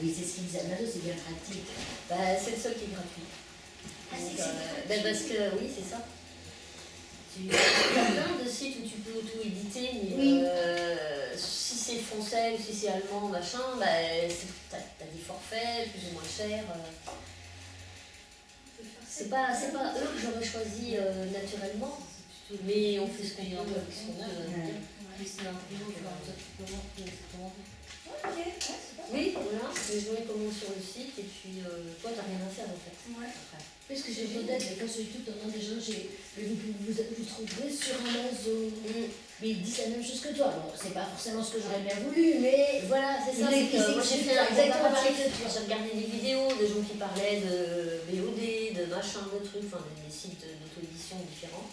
Oui, c'est ce qu'ils disent. Amazon, c'est bien pratique. Bah, c'est le seul qui est gratuit. Ah, Donc, c'est parce que, oui, c'est ça. Il y a plein de sites où tu peux auto-éditer, mais Oui. si c'est français ou si c'est allemand, machin, bah, t'as des forfaits plus ou moins chers. C'est pas eux que j'aurais choisi naturellement, mais on fait ce qu'on peut avec ce qu'on a. C'est un peu tu peux voir que c'est comment. Ok, ouais, c'est pas Oui, voilà, les gens ils commandent sur le site et puis toi t'as rien à faire en fait. Ouais. Après. Parce que j'ai vu d'être, quand sur YouTube, t'entends des gens, vous trouverez sur Amazon. Mais ils disent la même chose que toi. Bon, c'est pas forcément ce que j'aurais bien voulu, mais Voilà, c'est ça. Mais Moi j'ai fait un exactement pareil comparatif. que toi. J'ai regardé des vidéos de gens qui parlaient de VOD, de machin, de trucs, enfin des sites d'auto-édition différents.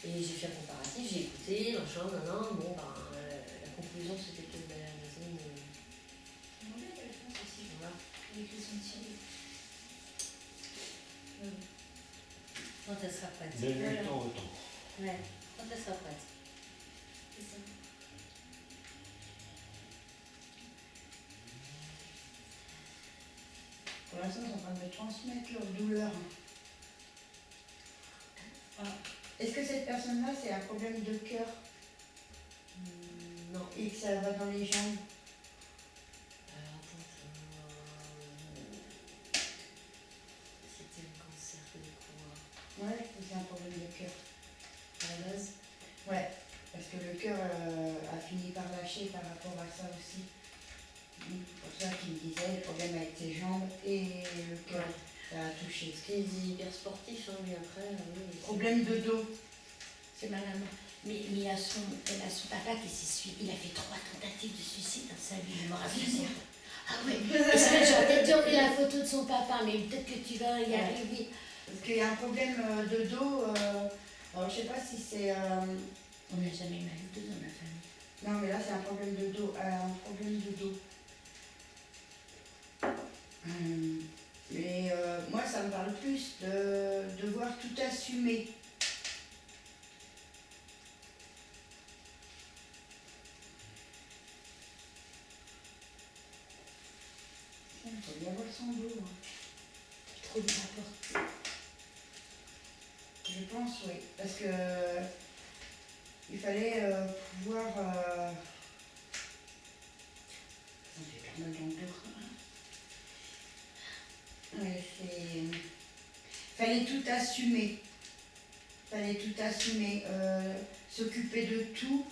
Et j'ai fait un comparatif, j'ai écouté, machin, nanan. Bon, ben, la conclusion c'était que Amazon. Voilà. Quand elle sera prête. De lui temps au temps. Ouais, quand elle sera prête. C'est ça. Pour l'instant, ils sont en train de me transmettre leur douleur. Ah. Est-ce que cette personne-là, c'est un problème de cœur Non. et que ça va dans les jambes? Alors attends, c'était un cancer de quoi? Ouais, c'est un problème de cœur. À la base? Ouais, parce que le cœur a fini par lâcher par rapport à ça aussi. C'est pour ça qu'il me disait le problème avec ses jambes et le cœur, ça a touché. Parce qu'il est hyper sportif, hein, mais après, oui. Problème de dos. C'est ma maman. Mais elle a son papa qui s'est suivi. Il a fait 3 tentatives de suicide dans sa vie, je me rappelle. Ah ouais. J'aurais peut-être dû enlever la photo de son papa, mais peut-être que tu vas y arriver. Parce qu'il y a un problème de dos. Alors je sais pas si c'est. On n'a jamais eu mal au dos dans ma famille. Non, mais là c'est un problème de dos. Un problème de dos. Mais moi ça me parle plus de devoir tout assumer. Il faut bien voir son dos. Hein. Trop de rapport. Je pense, oui. Parce que il fallait pouvoir. Ça me fait quand même dans le dos. Ouais, c'est. Fallait tout assumer. Fallait tout assumer. S'occuper de tout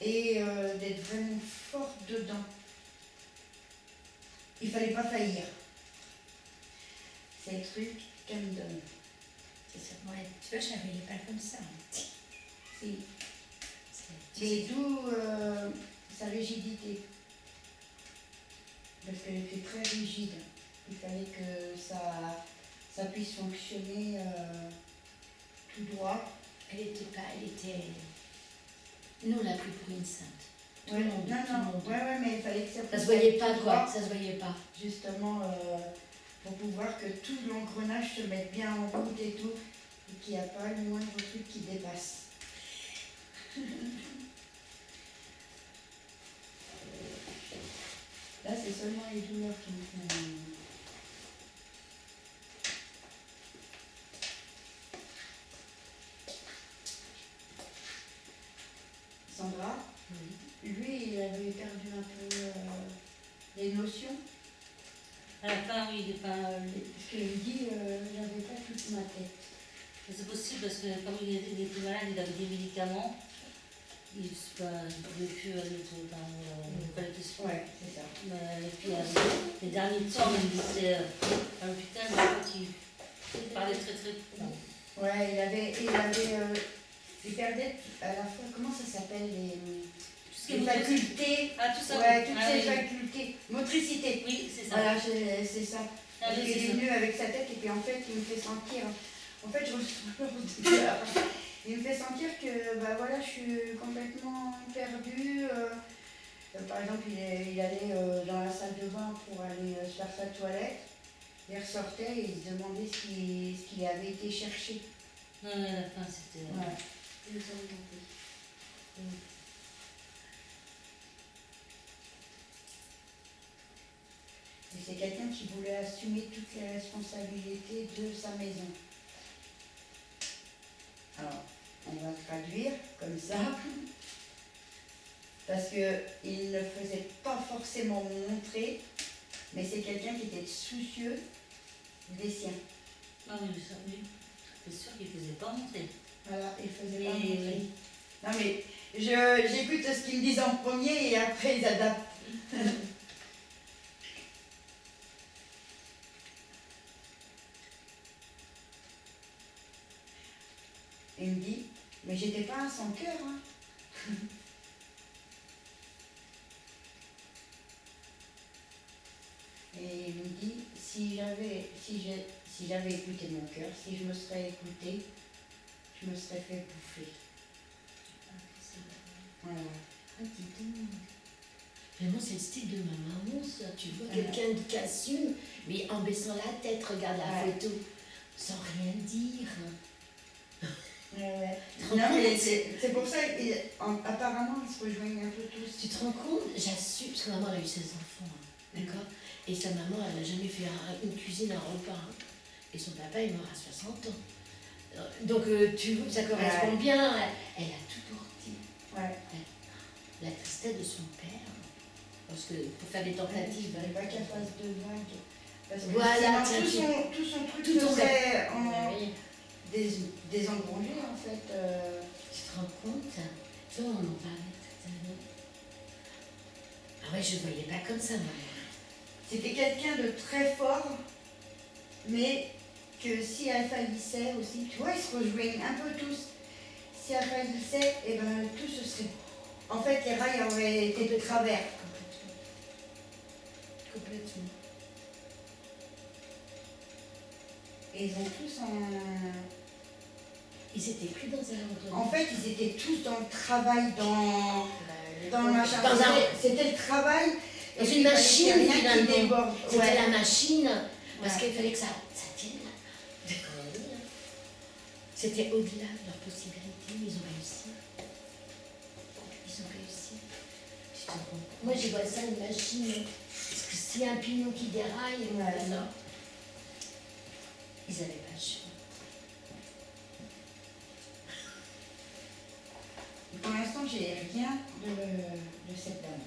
et d'être vraiment forte dedans. Il fallait pas faillir. C'est le truc qu'elle me donne. C'est ça. Ouais. Tu vois, je ne voyais pas comme ça. Si. Et d'où sa rigidité. Parce qu'elle était très rigide. Il fallait que ça puisse fonctionner tout droit. Elle était. Nous, on l'a pris pour une sainte. Tout Ouais, le monde. Ouais, mais il fallait que ça Ça puisse se voyait être pas, tout quoi. droit, Ça se voyait pas. justement, pour pouvoir que tout l'engrenage se mette bien en route et tout, et qu'il n'y a pas le moindre truc qui dépasse. Là, c'est seulement les douleurs qui me font. Sandra, lui, il avait perdu un peu les notions. À la fin, oui, il est pas. Parce qu'il dit, j'avais pas toute ma tête. C'est possible parce que comme il était malade, il avait des médicaments. Il ne pouvait plus aller tout le temps. Ouais, c'est ça. Et puis les derniers temps, il était à l'hôpital, je crois qu'il parlait très très. Ouais, il perdait à la fois, comment ça s'appelle, les facultés. Ah, tout ça. Ouais, toutes Ah, ces oui. facultés. Motricité. Oui, c'est ça. Voilà, c'est ça. Ah, oui, il c'est est ça. venu avec sa tête et puis en fait, il me fait sentir. En fait, il me fait sentir que bah voilà, je suis complètement perdue. Par exemple, il allait dans la salle de bain pour aller se faire sa toilette. Il ressortait et il se demandait ce qu'il avait été chercher. Non, mais à la fin, c'était. Ouais. Et c'est quelqu'un qui voulait assumer toutes les responsabilités de sa maison. Alors, on va traduire comme ça. Parce qu'il ne faisait pas forcément montrer, mais c'est quelqu'un qui était soucieux des siens. Ah oui, ça, oui. C'est sûr qu'il ne faisait pas montrer. Voilà, il faisait Mais pas montrer. oui. Non mais, j'écoute ce qu'ils me disent en premier et après ils adaptent. Il me dit, mais j'étais pas un sans cœur, hein. Et il me dit, si j'avais écouté mon cœur, si je me serais écoutée, je me serais fait bouffer. Voilà. Ah, dis donc. Vraiment, c'est le style de ma maman, ça. Tu vois, Ouais. quelqu'un qui assume, mais en baissant la tête, regarde la Ouais. photo, sans rien dire. Ouais. Trop Non cool. mais c'est pour ça, apparemment ils se rejoignent un peu tous. Tu te rends compte? J'assume, parce que maman elle a eu 16 enfants, hein, d'accord? Et sa maman, elle n'a jamais fait une cuisine, un repas. Hein. Et son papa est mort à 60 ans. Donc, tu vois, ça correspond Ouais. bien. Elle a tout porté. Ouais. La tristesse de son père. Parce que pour faire des tentatives. Il fallait pas qu'elle fasse de vagues. Parce que Voilà, sinon, tout son truc tout serait Ah oui. désengrangé en fait. Tu te rends compte? Tu vois, on en parlait tout à l'heure. Ah ouais, je ne voyais pas comme ça, maman. C'était quelqu'un de très fort, mais que si elle faillissait aussi, tu vois, ils se rejoignent un peu tous. Si elle faillissait, et ben tout ce serait. En fait, les rails auraient été de travers. Complètement. Et ils ont tous un. Ils étaient plus dans un endroit. En fait, ils étaient tous dans le travail, dans le machin. Dans un- C'était le travail. Dans et puis, une il fallait machine, qu'il y ait rien qui finalement. déborde. C'était Ouais. la machine, parce Ouais. qu'il fallait que ça tienne. C'était au-delà de leurs possibilités, mais ils ont réussi. Ils ont réussi. Tu te rends compte? Moi, je vois ça, une machine. Parce que s'il y a un pignon qui déraille, Ouais. non. Ils n'avaient pas le choix. Pour l'instant, j'ai rien de cette dame.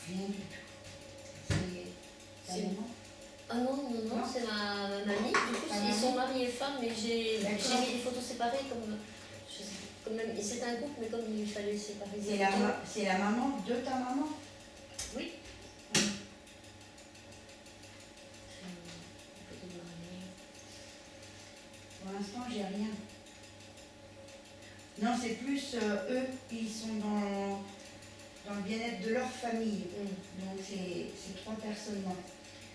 Rien du tout. C'est ta C'est- maman? Ah non, non, non, Non. c'est ma mamie. Du coup, Ta ils mamie. sont mariés et femmes, mais j'ai D'accord. mis des photos séparées comme. C'est un couple, mais comme il fallait séparer les photos. C'est la maman de ta maman? Oui. Oui. Une photo de mariée. Pour l'instant, j'ai rien. Non, c'est plus eux, ils sont dans le bien-être de leur famille. Donc, c'est 3 personnes-là.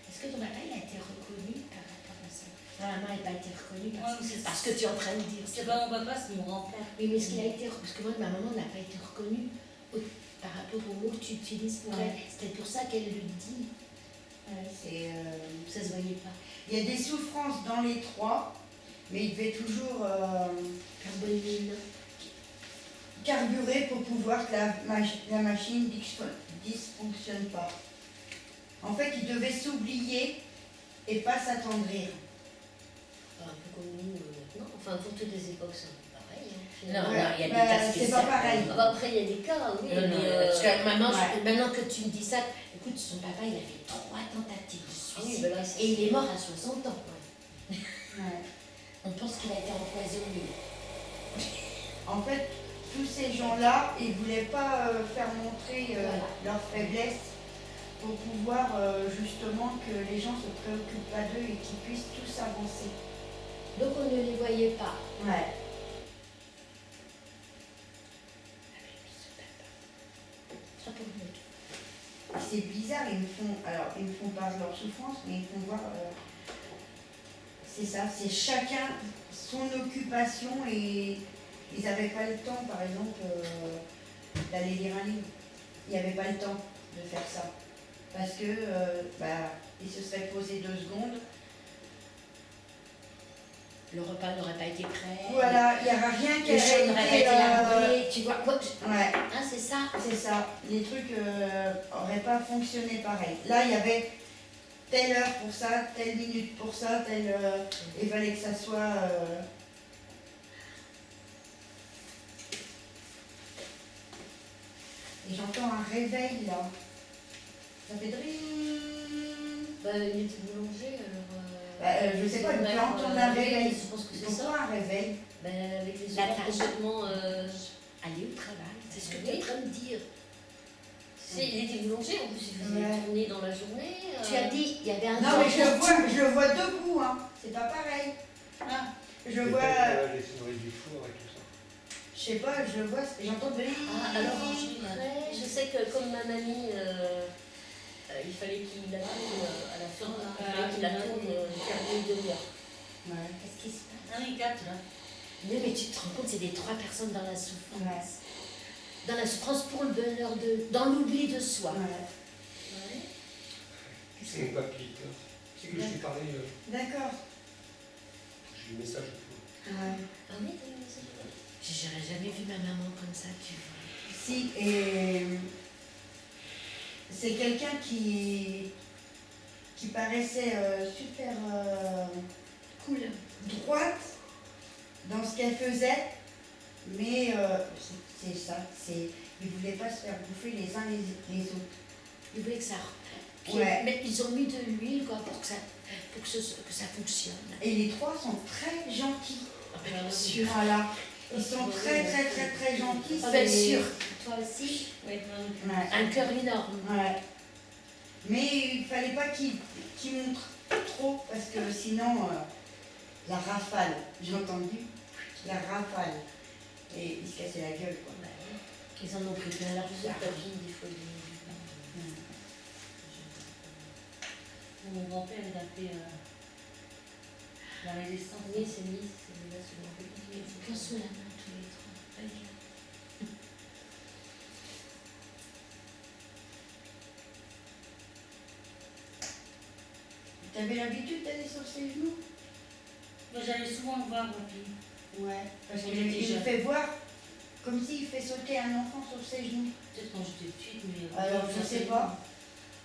Est-ce que ton papa il a été reconnu par rapport à ça? Ta maman n'a pas été reconnue Ouais, c'est parce que tu es en train de dire. C'est pas mon papa, c'est mon grand-père. Oui, mais est-ce qu'il a été. Parce que moi, ma maman n'a pas été reconnue par rapport au mot que tu utilises pour Ouais. elle. C'était pour ça qu'elle le dit. Ça se voyait pas. Il y a des souffrances dans les 3, mais il devait toujours Faire bonne mine. carburer pour pouvoir que la machine dysfonctionne pas. En fait, il devait s'oublier et pas s'attendrir. Un peu comme nous maintenant. Enfin, pour toutes les époques, c'est un peu pareil. Hein, Non, finalement. non, il y a des bah, cas c'est spéciaux. pas pareil. Ah bah, après, il y a des cas, oui. Non, non, mais, parce que maman, ouais. maintenant que tu me dis ça, écoute, son papa, il a fait 3 tentatives de ah oui, suicide. bah là, c'est- Et il est mort à 60 ans. Ouais. On pense qu'il a été empoisonné. En fait, tous ces gens-là, ils ne voulaient pas faire montrer Voilà. leur faiblesse pour pouvoir justement que les gens se préoccupent pas d'eux et qu'ils puissent tous avancer. Donc on ne les voyait pas. Ouais. Ça pour nous. C'est bizarre, ils me font part de leur souffrance, mais ils me font voir. C'est ça, c'est chacun son occupation et ils n'avaient pas le temps, par exemple, d'aller lire un livre. Il n'y avait pas le temps de faire ça. Parce que ils se seraient posés 2 secondes. Le repas n'aurait pas été prêt. Voilà, il n'y aura rien qui Les choses n'auraient pas été lavées. Tu vois, Ouais, c'est ça. c'est ça. Les trucs n'auraient pas fonctionné pareil. Là, il y avait telle heure pour ça, telle minute pour ça, telle... il fallait que ça soit... Et j'entends un réveil là. Ça fait dring. Bah, il était boulanger, alors. Je sais pas, il peut entendre un réveil. Je pense que c'est ça. Pourquoi un réveil? Bah, avec les La horaires tâche. complètement. Aller au travail, c'est ce que tu Oui. es en train de dire. Tu sais, il était boulanger, en plus, il faisait Ouais. tourner dans la journée. Tu as dit, il y avait un Non, mais temps je le vois debout, hein. C'est pas pareil. Ah. Je Et vois... peut-être, les sonneries du four et tout ça. Je sais pas, je le vois, j'entends de... Ah, alors après, je sais que comme ma mamie, il fallait qu'il la tourne à la fin, il fallait qu'il la tourne une demi-heure. Ouais. Qu'est-ce qui se passe? Ah oui, 4 là. Non, mais tu te rends compte, c'est des 3 personnes dans la souffrance. Ouais. Dans la souffrance pour le bonheur de... Dans l'oubli de soi. Ouais. C'est mon papy. C'est que je t'ai parlé, D'accord. j'ai eu le message et tout. Ouais. Ah oui, t'as eu un message? J'aurais jamais vu ma maman comme ça, tu vois. Si, et c'est quelqu'un qui paraissait super Cool. droite dans ce qu'elle faisait, mais c'est ça, ils ne voulaient pas se faire bouffer les uns les autres. Ils voulaient que ça... Puis, Ouais. mais ils ont mis de l'huile, quoi, pour que ça fonctionne. Et les 3 sont très gentils. Ah, ben, bien sûr. Voilà. Ils sont très très très très gentils. Ah, bien c'est- sûr. Toi aussi. Oui, Ouais. Un cœur énorme. Ouais. Mais il fallait pas qu'ils montrent trop parce que sinon la rafale, j'ai entendu, la rafale. Et ils se cassaient la gueule quoi. Ils en ont pris plein leur Plusieurs papilles, des fois, Mon grand-père, il a fait la résistance. Oui, c'est mis, c'est là sur mon Il faut qu'on se la main tous les 3. Allez. T'avais l'habitude d'aller sur ses genoux? Moi, j'allais souvent le voir, papy. Ouais. Parce Quand qu'il j'étais me jeune. fait voir comme s'il fait sauter un enfant sur ses genoux. Peut-être quand j'étais petite, mais. Alors je sais pas.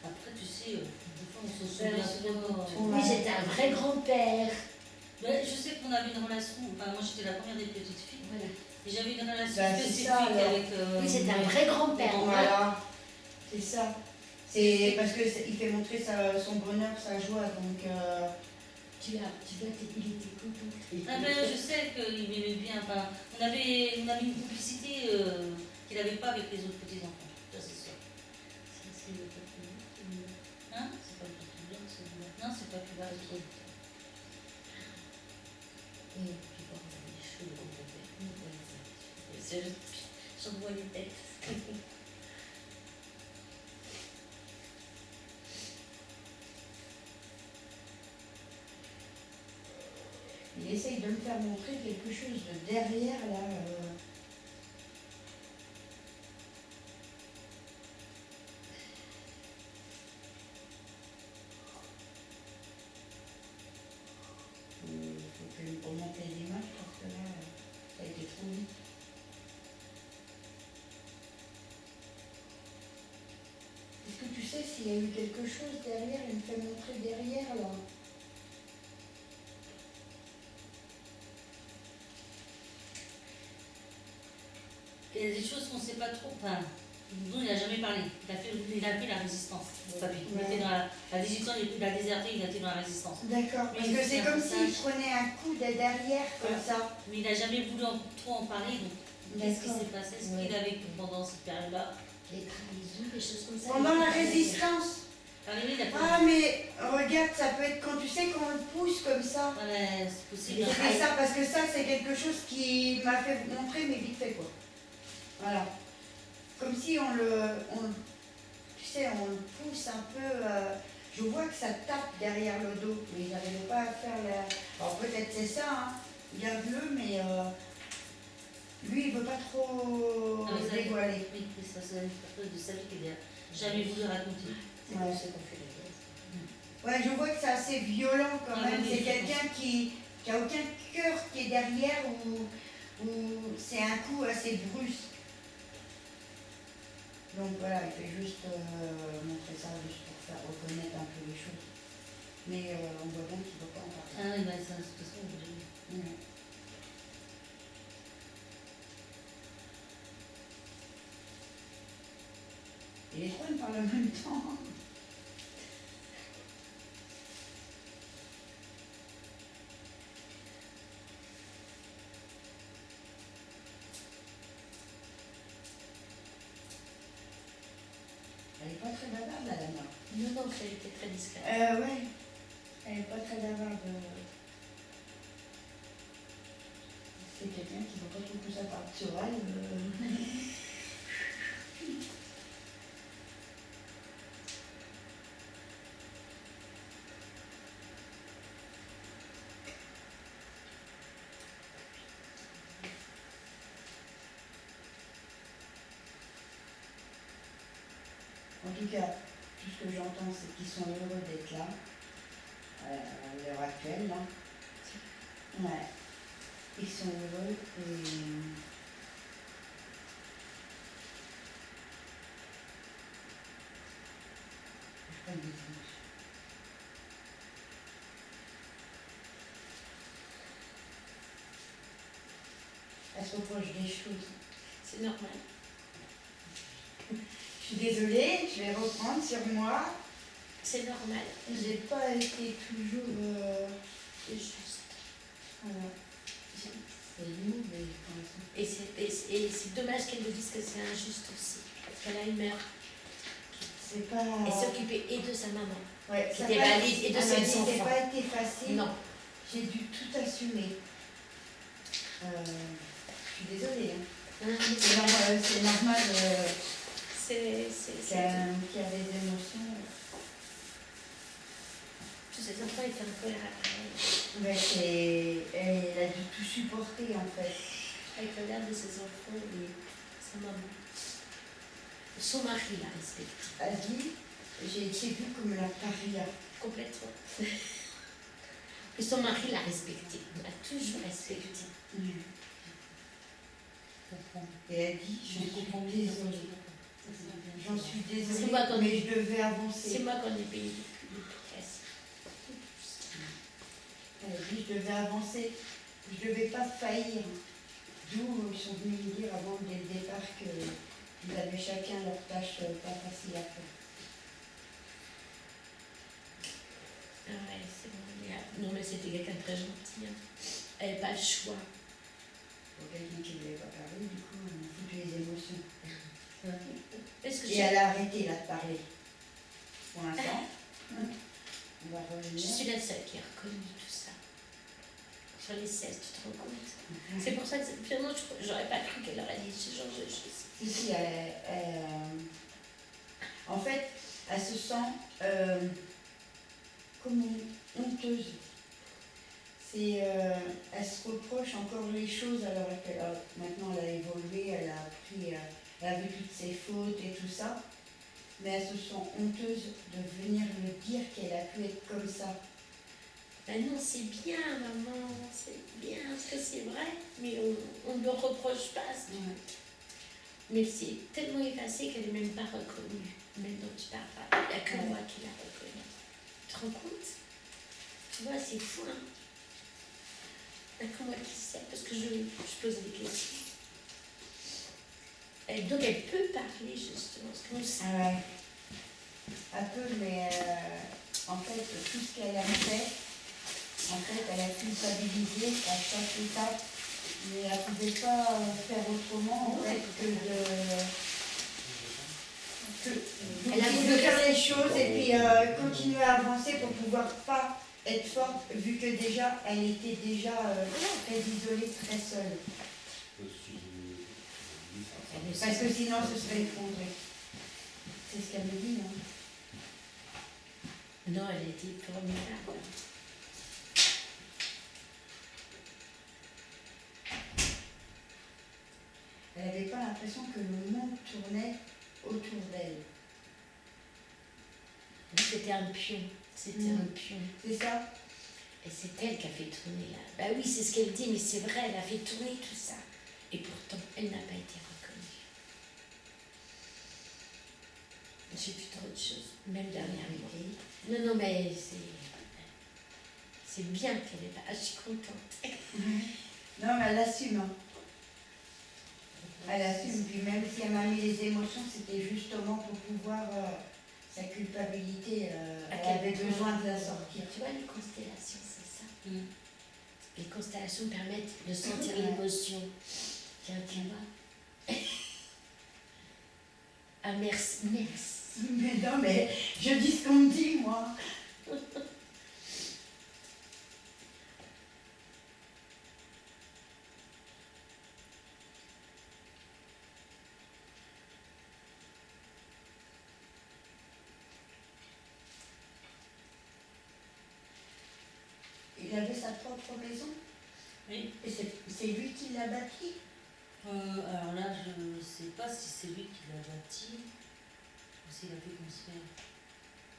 Après, tu sais, des fois, on se Ouais, souvient on se souvient pas. pas. Oui, c'était un vrai grand-père. Mais je sais qu'on avait une relation, enfin, moi j'étais la première des petites filles, Voilà. et j'avais une relation Bah, c'est spécifique ça, alors. avec. Oui, c'était un vrai grand-père. Voilà. C'est ça. C'est parce que il fait montrer son bonheur, sa joie. Donc Tu vois, il était content. Ah ben, je sais qu'il m'aimait bien. Enfin, on avait une complicité qu'il n'avait pas avec les autres petits-enfants. Ça, c'est sûr. C'est le papillon. Hein? C'est pas le papillon, c'est le Non, c'est pas plus bas. Et puis bon, on avait les cheveux de mon père. J'en vois les têtes. il essaye de me faire montrer quelque chose de derrière là. Il faut que je remonte les images parce que là, ça a été trop vite. Est-ce que tu sais s'il y a eu quelque chose derrière? Il me fait montrer derrière là. Il y a des choses qu'on ne sait pas trop. Enfin, nous, il n'a jamais parlé. Il a fait la résistance, papy. Il Ouais. était dans la 18 ans, il a déserté, il a été dans la résistance. D'accord, parce Mais que c'est c'est un comme passage. s'il prenait un coup de derrière comme ça. Mais il n'a jamais voulu trop en parler. Donc, qu'est-ce qui D'accord. s'est passé? Ce Ouais. qu'il a vécu pendant cette période-là? Les trahisons, des choses comme ça. Pendant la résistance. Arrivé, il a fait. Ah mais regarde, ça peut être quand tu sais qu'on le pousse comme ça. Ouais, c'est possible. C'était ça, parce que ça c'est quelque chose qui m'a fait montrer, mais vite fait quoi. Voilà. Comme si tu sais, on le pousse un peu. Je vois que ça tape derrière le dos, mais il n'arrivait pas à faire la. Alors peut-être c'est ça, hein. Garde-le, mais lui il veut pas trop Ah, mais ça- dévoiler. Oui, mais ça, c'est une période de sa vie qu'il n'a jamais voulu raconter. C'est Ouais. pour ça qu'on fait les guerres. Ouais, je vois que c'est assez violent quand Ah, même. oui, C'est je quelqu'un qui a aucun cœur qui est derrière ou c'est un coup assez brusque. Donc voilà, il fait juste montrer ça juste pour faire reconnaître un peu les choses. Mais on voit bien qu'il ne veut pas en parler. Ah oui, bah ça, de toute façon, Ouais. Et les trois ils parlent en même temps. Elle n'est pas très bavarde, la Lana. Non, non, ça a été très discret. Ouais. Elle n'est pas très bavarde. C'est quelqu'un qui ne veut pas trop que ça parte sur elle. En tout cas, tout ce que j'entends, c'est qu'ils sont heureux d'être là, à l'heure actuelle. Là. Ouais. Ils sont heureux et. Je prends des images. Elle se reproche des choses. C'est normal. Je suis désolée, je vais reprendre sur moi. C'est normal. J'ai pas été toujours. C'est juste. Voilà. C'est lourd, mais quand Et c'est dommage qu'elle me dise que c'est injuste aussi. Parce qu'elle a une mère c'est pas. qui s'occupait et de sa maman, Ouais, qui ça était a pas- valide, et de elle m'a ses dit, enfants. ça n'a pas été facile. Non. J'ai dû tout assumer. Je suis désolée. Hein. C'est normal qu'il y a des émotions. Tous ces enfants étaient un peu à Ouais, elle a dû tout supporter en fait. avec le regard de ses enfants et sa maman. Son mari l'a respecté. Elle dit, j'ai été vue comme la paria. Complètement. Et son mari l'a respecté. Il l'a toujours respecté. Et elle dit, j'en suis désolée. J'en suis désolée, C'est moi qu'on- mais je devais avancer. C'est moi qu'on est payé le presse. Elle dit, je devais avancer, je ne devais pas faillir. D'où ils sont venus me dire avant dès le départ qu'ils avaient chacun leur tâche pas facile à faire. Ah ouais, c'est bon. Non, mais c'était quelqu'un de très gentil. Hein. Elle n'avait pas le choix. Pour quelqu'un qui ne voulait pas parler, du coup, on fout les émotions. Est-ce que Et elle a arrêté là de parler. Pour l'instant. On va je revenir. suis la seule qui a reconnu tout ça. Sur les 16, tu te rends compte? C'est pour ça que finalement, j'aurais pas cru qu'elle aurait dit ce genre de choses. Si, en fait, elle se sent comme honteuse. Elle se reproche encore les choses alors qu'elle maintenant elle a évolué, elle a appris, elle a vu toutes ses fautes et tout ça. Mais elle se sent honteuse de venir me dire qu'elle a pu être comme ça. Ben non, c'est bien, maman, c'est bien, parce que c'est vrai, mais on ne le reproche pas. Mais c'est tellement effacé qu'elle n'est même pas reconnue. Même dont tu parles pas. Il n'y a que moi qui la reconnue. Tu te rends compte? Tu vois, c'est fou, hein? Il n'y a que moi qui sais, parce que je pose des questions. Donc elle peut parler, justement, parce qu'on sait. Ouais. Un peu, mais en fait, tout ce qu'elle a fait, en fait, elle a culpabilisé à chaque étape, mais elle ne pouvait pas faire autrement, en fait, elle a voulu faire les choses et puis continuer à avancer pour pouvoir pas être forte, vu que déjà, elle était déjà très isolée, très seule. Parce que sinon, ce serait effondré. C'est ce qu'elle me dit, non? Non, elle était formidable. Elle n'avait pas l'impression que le monde tournait autour d'elle. C'était un pion. C'était un pion. C'est ça? Et c'est elle qui a fait tourner là. Bah oui, c'est ce qu'elle dit, mais c'est vrai, elle a fait tourner tout ça. Et pourtant, elle n'a pas été reconnue. J'ai vu trop de choses, même dernièrement. Non, non, mais c'est... C'est bien qu'elle est là. Ah, je suis contente. Non, mais elle assume. Hein. Elle assume. Puis même si elle m'a mis les émotions, c'était justement pour pouvoir sa culpabilité. Elle avait besoin de la sortir. Tu vois, les constellations, c'est ça. Mm. Les constellations permettent de sentir l'émotion. Tiens, tu vois. Ah, merci, merci. Mais non, mais je dis ce qu'on me dit, moi. Il avait sa propre maison. Oui. Et c'est lui qui l'a bâtie. Alors là, je ne sais pas si c'est lui qui l'a bâti ou s'il a fait construire.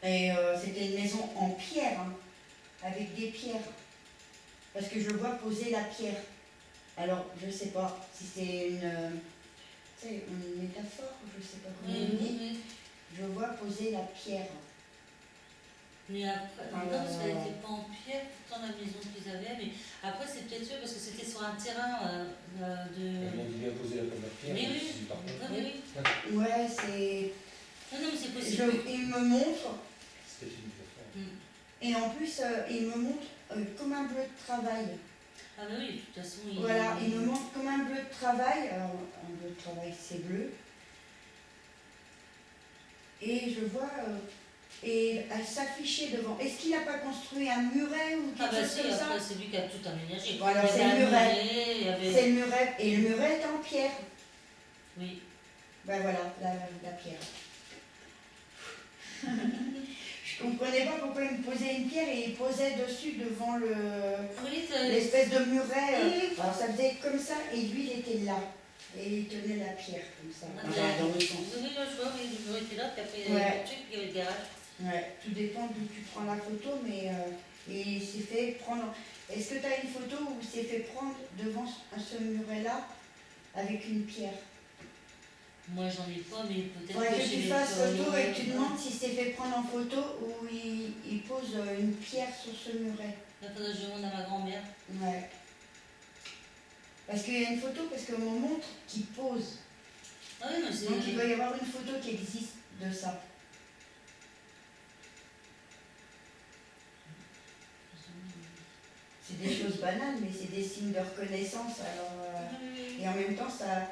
Et c'était une maison en pierre, hein, avec des pierres. Parce que je vois poser la pierre. Alors, je ne sais pas si c'est une métaphore, je ne sais pas comment on dit. Oui. Je vois poser la pierre. Mais après, non, parce qu'elle n'était pas en pierre, pourtant la maison qu'ils avaient, mais après c'est peut-être sûr parce que c'était sur un terrain de. Ils m'ont dit bien poser la première pierre. Mais oui, c'est par contre. oui. Ouais, c'est... Non, mais c'est possible. Il me montre, C'était une métaphore. et en plus, il me montre comme un bleu de travail. Ah bah oui, de toute façon, Voilà, il me montre comme un bleu de travail. Alors, un bleu de travail, c'est bleu. Et je vois... et elle s'affichait devant. Est-ce qu'il n'a pas construit un muret ou quelque Ah bah chose si, comme ça? après c'est lui qui a tout aménagé. Bon, alors Il y c'est avait le un muret. il y avait... C'est le muret. Et le muret est en pierre. Oui. Ben voilà, la pierre. Je comprenais pas pourquoi il me posait une pierre et il posait dessus devant Oui, l'espèce de muret. Alors ça faisait comme ça et lui il était là. Et il tenait la pierre comme ça. Ah, Enfin, dans le sens. oui, je vois, oui, le bureau était là, puis après il y Ouais. avait le truc, puis il y avait le garage. Ouais, tout dépend d'où tu prends la photo, mais et il s'est fait prendre. Est-ce que tu as une photo où il s'est fait prendre devant ce muret-là avec une pierre? Moi j'en ai pas, mais peut-être Faudrait que j'ai tu les fasses photo et que tu ouais. demandes s'il s'est fait prendre en photo ou il pose une pierre sur ce muret. Là, faudrait que je demande à ma grand-mère. Ouais. Parce qu'il y a une photo, parce qu'on me montre qu'il pose. Ah oui, mais c'est... Donc il doit y avoir une photo qui existe de ça. C'est des choses banales, mais c'est des signes de reconnaissance. Alors, et en même temps, ça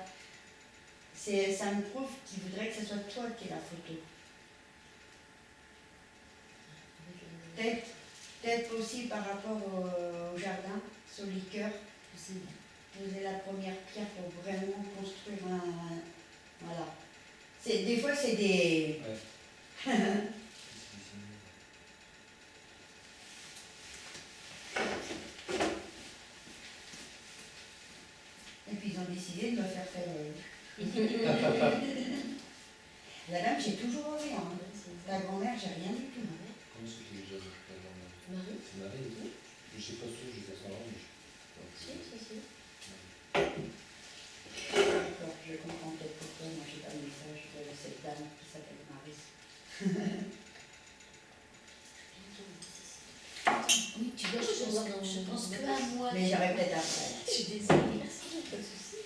me prouve qu'il voudrait que ce soit toi qui aies la photo. Peut-être aussi par rapport au jardin, sur les cœurs, poser la première pierre pour vraiment construire un... Voilà. Des fois, c'est des... Ouais. Et puis ils ont décidé de me faire faire... La dame, j'ai toujours rien. Hein. La grand-mère, j'ai rien du tout. Comment c'était déjà ta grand-mère? Marie. C'est Marie, oui. Je sais pas sûr, je sais pas son nom, mais Si. D'accord, je comprends peut-être pourquoi moi j'ai pas le message de cette dame qui s'appelle Marie. Oui, tu vois, je pense que à moi. Mais j'aurais peut-être après. Je suis désolée. Merci, pas de souci.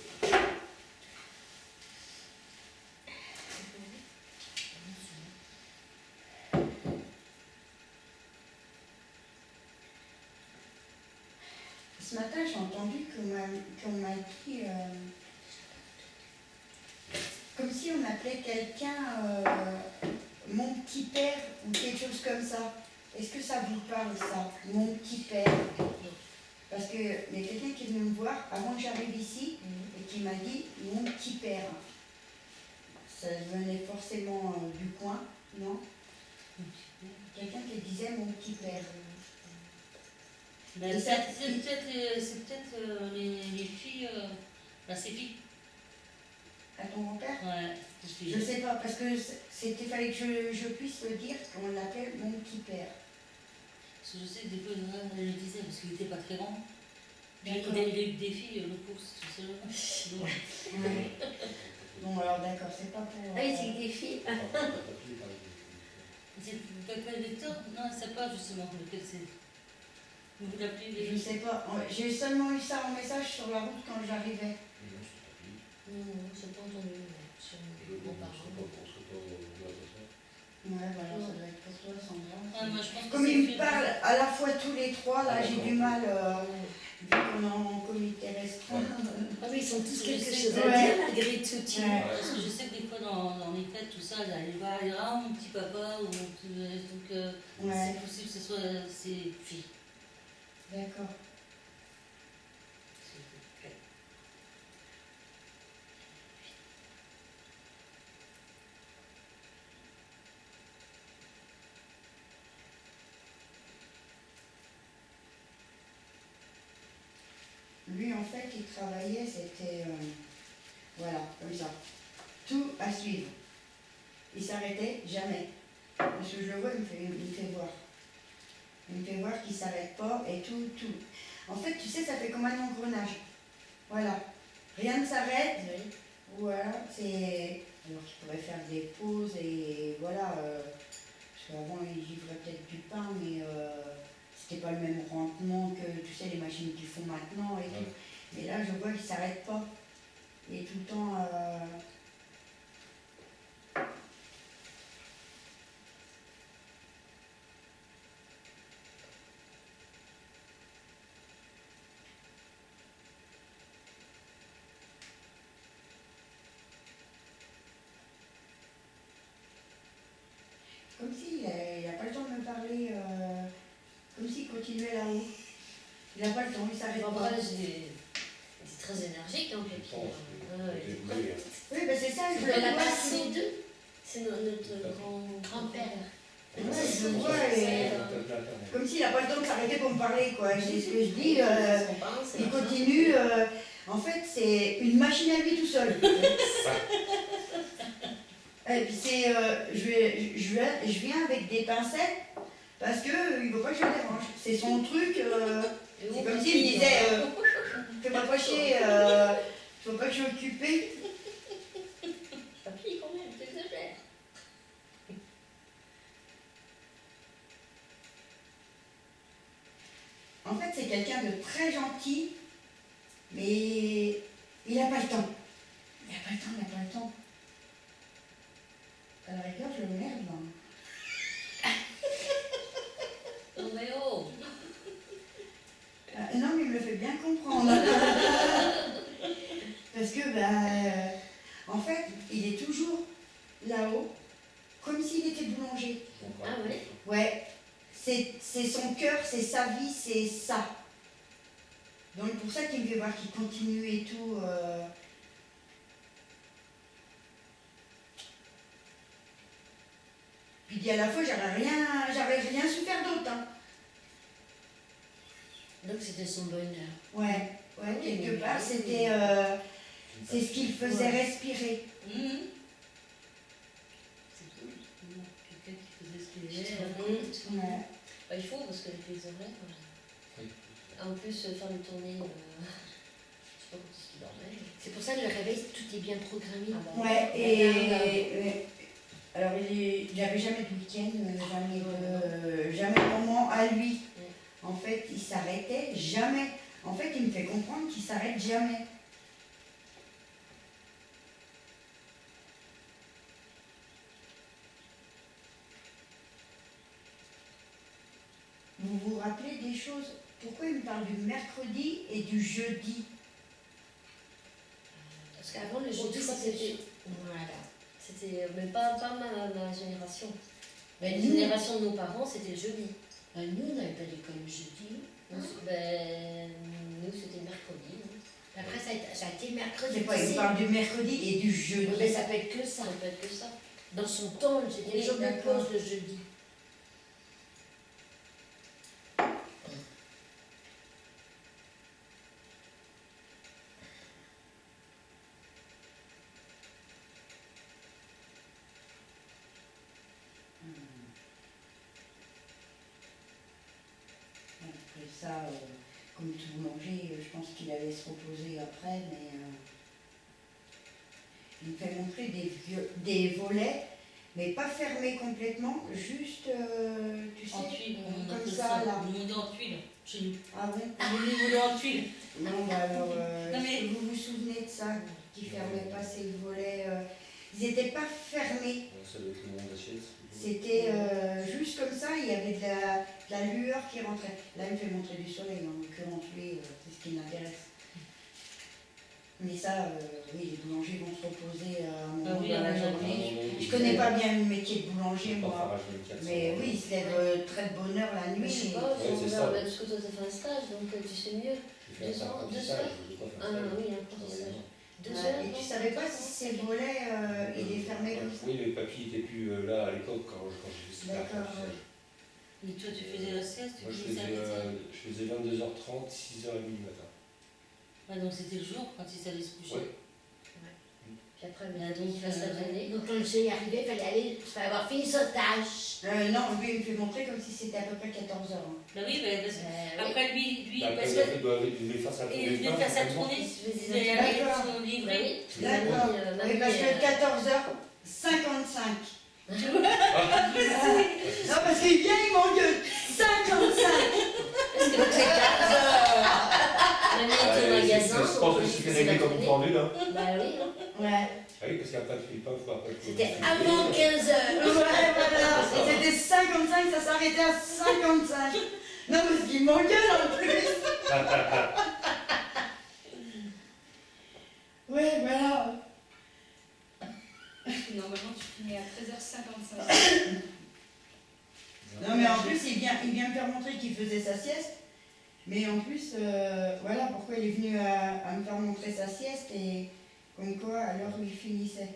Ce matin, j'ai entendu qu'on m'a dit, comme si on appelait quelqu'un mon petit père ou quelque chose comme ça. Est-ce que ça vous parle ça, mon petit père? Parce qu'il y a quelqu'un qui est venu me voir avant que j'arrive ici et qui m'a dit mon petit père. Ça venait forcément du coin, non? Quelqu'un qui disait mon petit père. Ben, c'est peut-être les filles, ses filles. À ton grand-père? Ouais, Je sais pas, parce que fallait que je puisse le dire qu'on l'appelle mon petit père. Parce que je sais que des fois, elle le disait parce qu'il n'était pas très grand. Puis D'accord. il a eu des filles, le pouce, tu sais le nom. Ouais. Bon, alors d'accord, c'est pas pour... Ah oui, c'est des filles. C'est pas Victor? Non, elle sait pas justement lequel c'est. Vous l'appelez Je les... sais pas. J'ai seulement eu ça en message sur la route quand j'arrivais. Non, j'ai pas entendu. Sur mon parent. Ouais, voilà, ça doit être pour toi, Sandra. Ah, moi, je pense que Comme c'est ils me fait- parlent à la fois tous les trois, là, j'ai du mal, vu qu'on est en comité restreint. Ah oui, ils sont tous Je quelque sais. chose à Ouais. dire malgré tout. tu Ouais. Parce que je sais que des fois dans les fêtes, tout ça, là, il va dire ah mon petit papa ou donc Ouais, c'est possible que ce soit ses filles. d'accord. Lui, en fait, il travaillait, c'était, voilà, comme ça. Tout à suivre. Il s'arrêtait jamais. Parce que je le vois, il me fait voir. Il me fait voir qu'il ne s'arrête pas et tout. En fait, tu sais, ça fait comme un engrenage. Voilà. Rien ne s'arrête. Oui. Voilà, c'est. Alors qu'il pourrait faire des pauses et voilà. Parce qu'avant, il livrait peut-être du pain, mais c'était pas le même rendement que, tu sais, les machines qu'ils font maintenant et tout. Mais là, je vois qu'il s'arrête pas. Il est tout le temps. Comme s'il n'a pas le temps de me parler, comme s'il continuait là-haut. Il n'a pas le temps, il s'arrête pas. Après, c'est très énergique, hein, Pépi. Oui, ben c'est ça, je Elle le a vois. passé deux C'est notre grand-père. Ouais, je le vois, et comme s'il n'a pas le temps de s'arrêter pour me parler, quoi. C'est ce que je dis, il continue. En fait, c'est une machine à lui tout seul. Et puis c'est, je viens avec des pincettes parce que il veut pas que je le dérange. C'est son truc. C'est comme s'il me disait, fais-moi pas chier, tu vois pas que je suis occupée. Papy, quand même, t'exagères. En fait, c'est quelqu'un de très gentil, mais il n'a pas le temps. Il n'a pas le temps, il n'a pas le temps. À la rigueur, je le merde, là. Non mais oh. Non, mais il me le fait bien comprendre. Parce que, en fait, il est toujours là-haut, comme s'il était boulanger. Ah ouais. Ouais, c'est son cœur, c'est sa vie, c'est ça. Donc, pour ça qu'il me fait voir qu'il continue et tout. Puis, il dit à la fois, j'avais rien su faire d'autre. Hein. Donc c'était son bonheur. Ouais, quelque part, c'était. C'est ce qu'il faisait respirer. C'est cool. Quelqu'un qui faisait ce qu'il Je te aimait. Ouais. Bah, il faut parce que les horaires. En plus, faire une tournée, je sais pas quand est-ce qu'il dormait. C'est pour ça que le réveil, tout est bien programmé. Ah bah, Ouais, et. Alors, il n'avait jamais de week-end, jamais de moment à lui. En fait, il s'arrêtait jamais. En fait, il me fait comprendre qu'il s'arrête jamais. Vous vous rappelez des choses? Pourquoi il me parle du mercredi et du jeudi? Parce qu'avant, le jeudi, Autrefois, c'était. Voilà. C'était, mais pas ma génération. La Ben, nous, génération de nos parents, c'était le jeudi. nous, on n'avait pas d'école le jeudi. Ben, nous, c'était le mercredi. Après, ça a été mercredi. Je sais pas, il me parle du mercredi et du jeudi. Mais ça peut être que ça. Ça peut être que ça. Dans son temps, c'était les jours de D'accord. pause le jeudi. Après ça, comme tout boulanger, je pense qu'il allait se reposer après, mais il me fait montrer des volets, mais pas fermés complètement, juste, tu sais, En tuile, on comme appelle ça, là. Nous, on dit en tuile. Chez nous. Ah bon? Au niveau de en tuile. Non, bah alors, Non, mais- est-ce que vous vous souvenez de ça, qui fermaient pas ces volets ils n'étaient pas fermés. Ça doit être le monde d'assiette. C'était juste comme ça, il y avait de la lueur qui rentrait. Là, il me fait montrer du soleil, en l'occurrence, lui, c'est ce qui m'intéresse. Mais ça, oui, les boulangers vont se reposer à un moment oui, dans la oui, journée. Je connais pas bien le métier de boulanger, moi. Pas Mais oui, ils se lèvent très de bonne heure la Mais nuit. je sais et- pas, Ouais, c'est ça. parce que toi t'as fait un stage, donc tu sais mieux. Je vais faire un apprentissage, je vais pas faire Ah ça. oui, un apprentissage. 2 Ouais, heures. et tu non, savais pas c'est si ça. ces volets, ils les fermaient comme ça? Oui, le papier n'était plus là à l'époque quand j'ai fait cet D'accord, apprentissage. Et toi, tu faisais la sieste, tu Moi, je faisais ça faisais 22h30, 6h30 du matin. Ah, donc c'était le jour quand ils allaient se coucher. Ouais. Puis après, mais donc il fasse la journée. Donc quand le jeu est arrivé, il fallait aller, il fallait avoir fini son tâche. Non, lui, il me fait montrer comme si c'était à peu près 14 heures. Bah oui, bah, parce que Oui. après lui Après, parce il que devait faire sa tournée. il devait faire sa tournée, il devait aller D'accord. son livret. Oui, D'accord. Oui, parce que 14h55. Non, parce qu'il vient, il m'engueule. 55. Parce que donc c'est 15 heures. Mamie est au magasin. Je pense que c'est réglé comme une pendule. Hein. Bah oui, hein. Ouais. Ah oui, parce qu'après, tu fais pas, faut après. C'était avant 15 heures. Ouais, voilà. C'était 55, ça s'arrêtait à 55. Non, parce qu'il m'engueule en plus. Ouais, voilà. Normalement, tu finis à 13h55. Non, mais en plus, il vient me faire montrer qu'il faisait sa sieste. Mais en plus, voilà pourquoi il est venu à me faire montrer sa sieste et comme quoi, à l'heure où il finissait.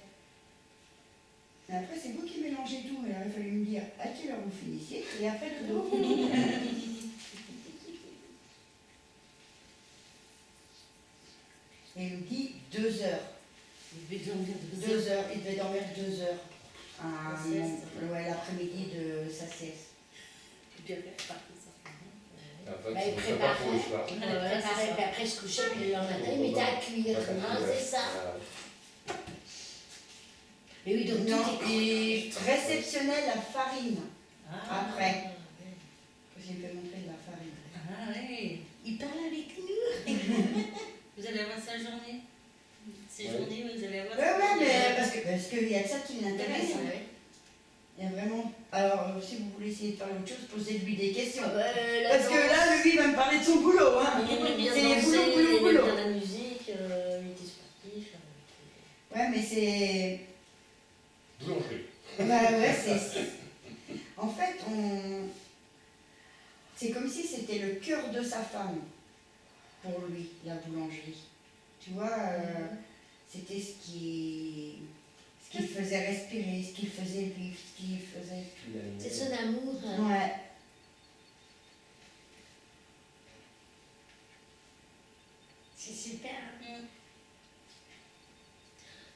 Mais après, c'est vous qui mélangez tout. Alors, il fallait me dire à quelle heure vous finissiez et après tout l'autre. Et il me dit 2 heures. Il devait dormir 2 heures, il devait dormir 2 heures. La sieste. Ouais, l'après-midi de sa sieste. Et puis après, parti ça. Après, Bah, il tu ne pas pour le préparait. soir. Il préparait, puis après il se couchait, puis le lendemain il mettait à cuire. Hein, c'est ça. Mais oui, donc Non, tout est il réceptionnait la farine. Ah, Après. Parce qu'il me fait montrer de la farine. Ah oui. Il parle avec nous. Vous allez avoir sa journée. Ces journées, vous allez avoir. Ouais, mais parce qu'il y a que ça qui l'intéresse. hein. Ouais. Il y a vraiment. Alors, si vous voulez essayer de parler autre chose, posez-lui des questions. Ah bah, la Parce que danse. là, lui, il va me parler de son boulot. Hein. Il aimait bien C'est danser, boulot, il aimait boulot. bien la musique, il était sportif. Ouais, mais c'est. Boulangerie. Bah ouais, En fait, c'est comme si c'était le cœur de sa femme, pour lui, la boulangerie. Tu vois, c'était ce qui faisait respirer, ce qui faisait vivre, ce qui faisait... C'est son amour. Ouais. C'est super.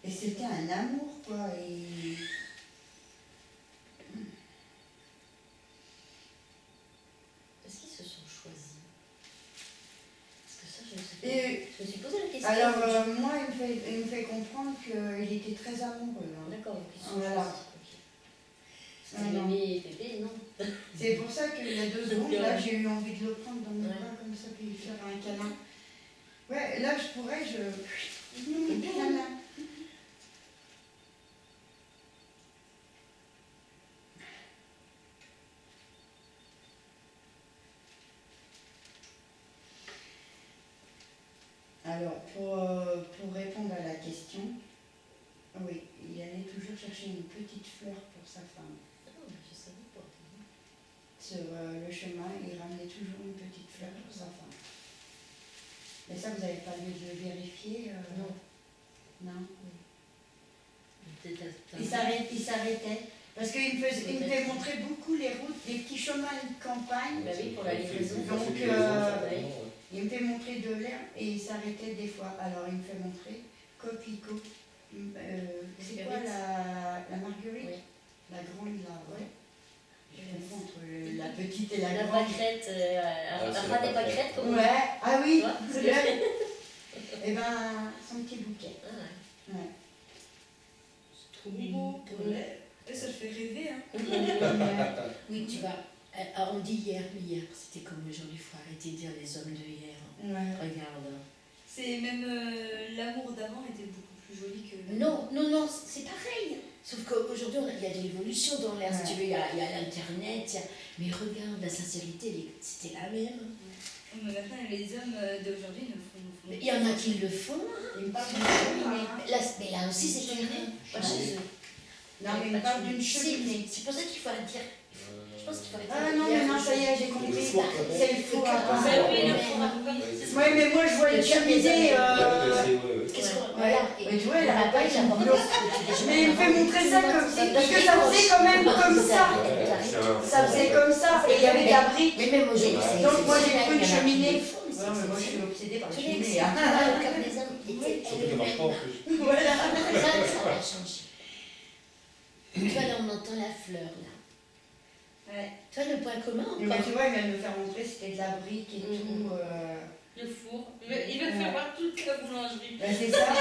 Et c'était un amour, quoi. Et... Est-ce qu'ils se sont choisis? Parce que ça, je ne sais pas. Et Je me suis posé la question. alors, moi, il me fait comprendre qu'il était très amoureux. Hein. D'accord, donc ils se sont Voilà. choisis. Ah, Ok. non. Mémé et Pépé, non. C'est pour ça qu'il y a 2 secondes, là, j'ai eu envie de le prendre dans mes Ouais. bras comme ça, puis lui faire un câlin. Ouais, là, je pourrais, câlin. Alors, pour répondre à la question, oui, il allait toujours chercher une petite fleur pour sa femme. Non, mais je savais pas. Sur le chemin, il ramenait toujours une petite fleur pour sa femme. Mais ça, vous n'avez pas lieu de le vérifier Non. Non. Peut-être Il s'arrêtait. Parce qu'il me fait montrer beaucoup les routes, les petits chemins de campagne. Bah oui, pour la livraison. Donc, il me fait montrer de l'herbe et il s'arrêtait des fois. Alors, il me fait montrer coquelicot. C'est quoi la marguerite? Oui. La grande, là, ouais. Oui. Je confonds entre la petite et la La grande. pâquerette, la c'est rat la des pâquerette. pâquerettes, comme on dit. Ouais, ah oui. Tu vois Eh ben, son petit bouquet. Ah ouais. Ouais. Trop mignon pour l'air. Et ça te fait rêver, hein. Oui, tu vas. On dit hier, mais hier, c'était comme aujourd'hui, il faut arrêter de dire les hommes de hier. Ouais. Regarde. C'est même l'amour d'avant était beaucoup plus joli que. Non, c'est pareil. Sauf qu'aujourd'hui, il y a de l'évolution dans l'air, si tu veux, il y a l'Internet, mais regarde, la sincérité, c'était la même. Mais maintenant, les hommes d'aujourd'hui ne font. Mais il y en a qui le font. Il me parle d'une cheminée. Mais là aussi, c'est terrain. Pas chez eux. Non, mais il me parle d'une cheminée. C'est pour ça qu'il faut dire. Je pense qu'il faut arrêter. Ah non, mais non, ça y est, j'ai compris. C'est le four à pain. Ben oui, le four à pain. Oui, mais moi je vois les cheminées. Qu'est-ce qu'on. Ouais. Voilà. Mais tu vois, elle a pas pas eu de boulot. Mais il me fait montrer ça comme ça. Parce que ça faisait quand même comme ça. Ça faisait comme ça. Et il y avait de la brique. Mais même aujourd'hui, Donc moi j'ai cru une cheminée. Ouais, Ouais, mais moi je suis obsédée par les tous cheminées. les hein. comme les hommes étaient Surtout qu'elle marche pas en plus. Voilà. Ça va changer. Tu vois, là, on entend la fleur, là. Ouais. Tu vois, le point commun, Mais encore. tu vois, il vient de me faire montrer c'était de la brique et tout. Le four. Il veut faire voir toute la boulangerie. Ben, c'est ça.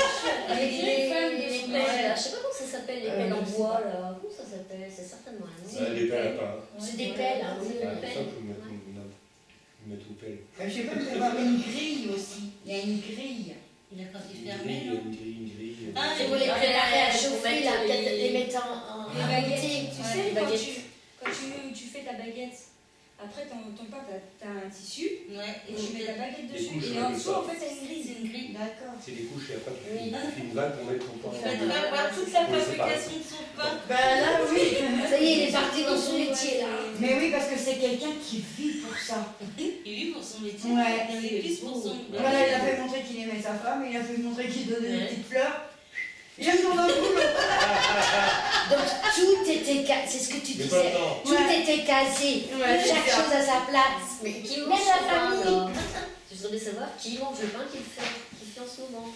Avec les femmes de pelles, son là, je sais pas comment ça s'appelle, les pelles en je sais bois, pas. là. Comment ça s'appelle? C'est certainement un nom. Ça, les pelles à pain. C'est des pelles, hein. C'est des Ouais, ça, pelles. faut mettre aux pelles. Ben, je sais pas, il peut y avoir une grille aussi. Il y a une grille. Il a quand il Une fermé, grille, non? une grille. Ah, Si vous les préparez à chauffer, là, mettre peut-être les les- mettre en Les baguettes, tu Ouais, sais, les baguettes. quand tu fais ta baguette, après ton pain, t'as un tissu Ouais. et tu mets ta baguette Des dessus. couches Et en avec dessous, ça. en fait, t'as une grille. C'est une grille. D'accord. C'est des couches et après tu Oui. fais une vanne pour mettre ton pain. Faites voir toute la fabrication de son pain. Ben là, oui. Ça y est, il est parti dans son métier, là. Mais oui, parce que c'est quelqu'un qui vit pour ça. Il vit pour son métier. Ouais. Il est plus pour son. Voilà, il a fait montrer qu'il aimait sa femme, il a fait montrer qu'il donnait des Ouais. petites fleurs. Il aime son boulot. Donc, tout était casé. C'est ce que tu Mais pas le disais. temps. Tout était casé. Ouais, Chaque c'est ça. chose à sa place. Mais qui Même mange la ce pain, famille. là? Je voudrais savoir qui mange le pain qu'il fait en ce moment.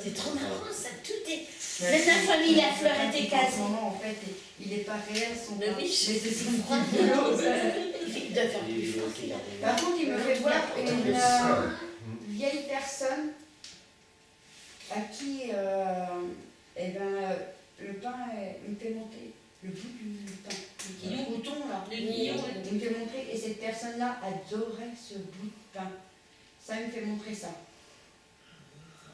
C'est trop marrant, ça. Tout est. Même la famille, la fleur était En ce casée. moment, en fait, il est pas réel son Mais pain. oui, Mais c'est son Il petit boulot. suffit de faire Et plus il fort. aussi, Par contre, il me fait voir une vieille personne à qui eh ben, le pain il me fait monter le bout du pain. Le Guillon. bouton là. Le guillon, ouais. Il me fait montrer et cette personne-là adorait ce bout de pain. Ça il me fait montrer ça.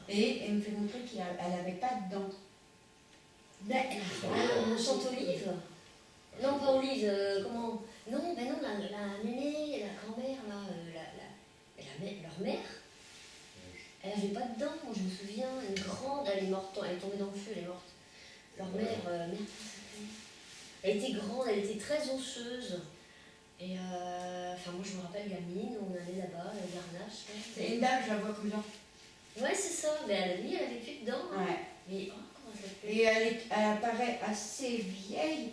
Et elle me fait montrer qu'elle n'avait pas de dents. Mais, Ah, chante Olive. Non, pas Olive, comment? Non, ben non, la mémé, la grand-mère, là, leur mère, elle avait pas de dents, moi je me souviens, une grande, elle est morte, elle est tombée dans le feu, elle est morte. Leur mère, merde, comment ça s'appelle? Elle était grande, elle était très osseuse. Et enfin, moi je me rappelle gamine, on allait là-bas, à la Garnache. C'est une dame, je la vois comme ça. Ouais, c'est ça, mais elle avait plus de dents. Hein. Ouais. Mais, oh, comment ça s'appelle? Et elle apparaît assez vieille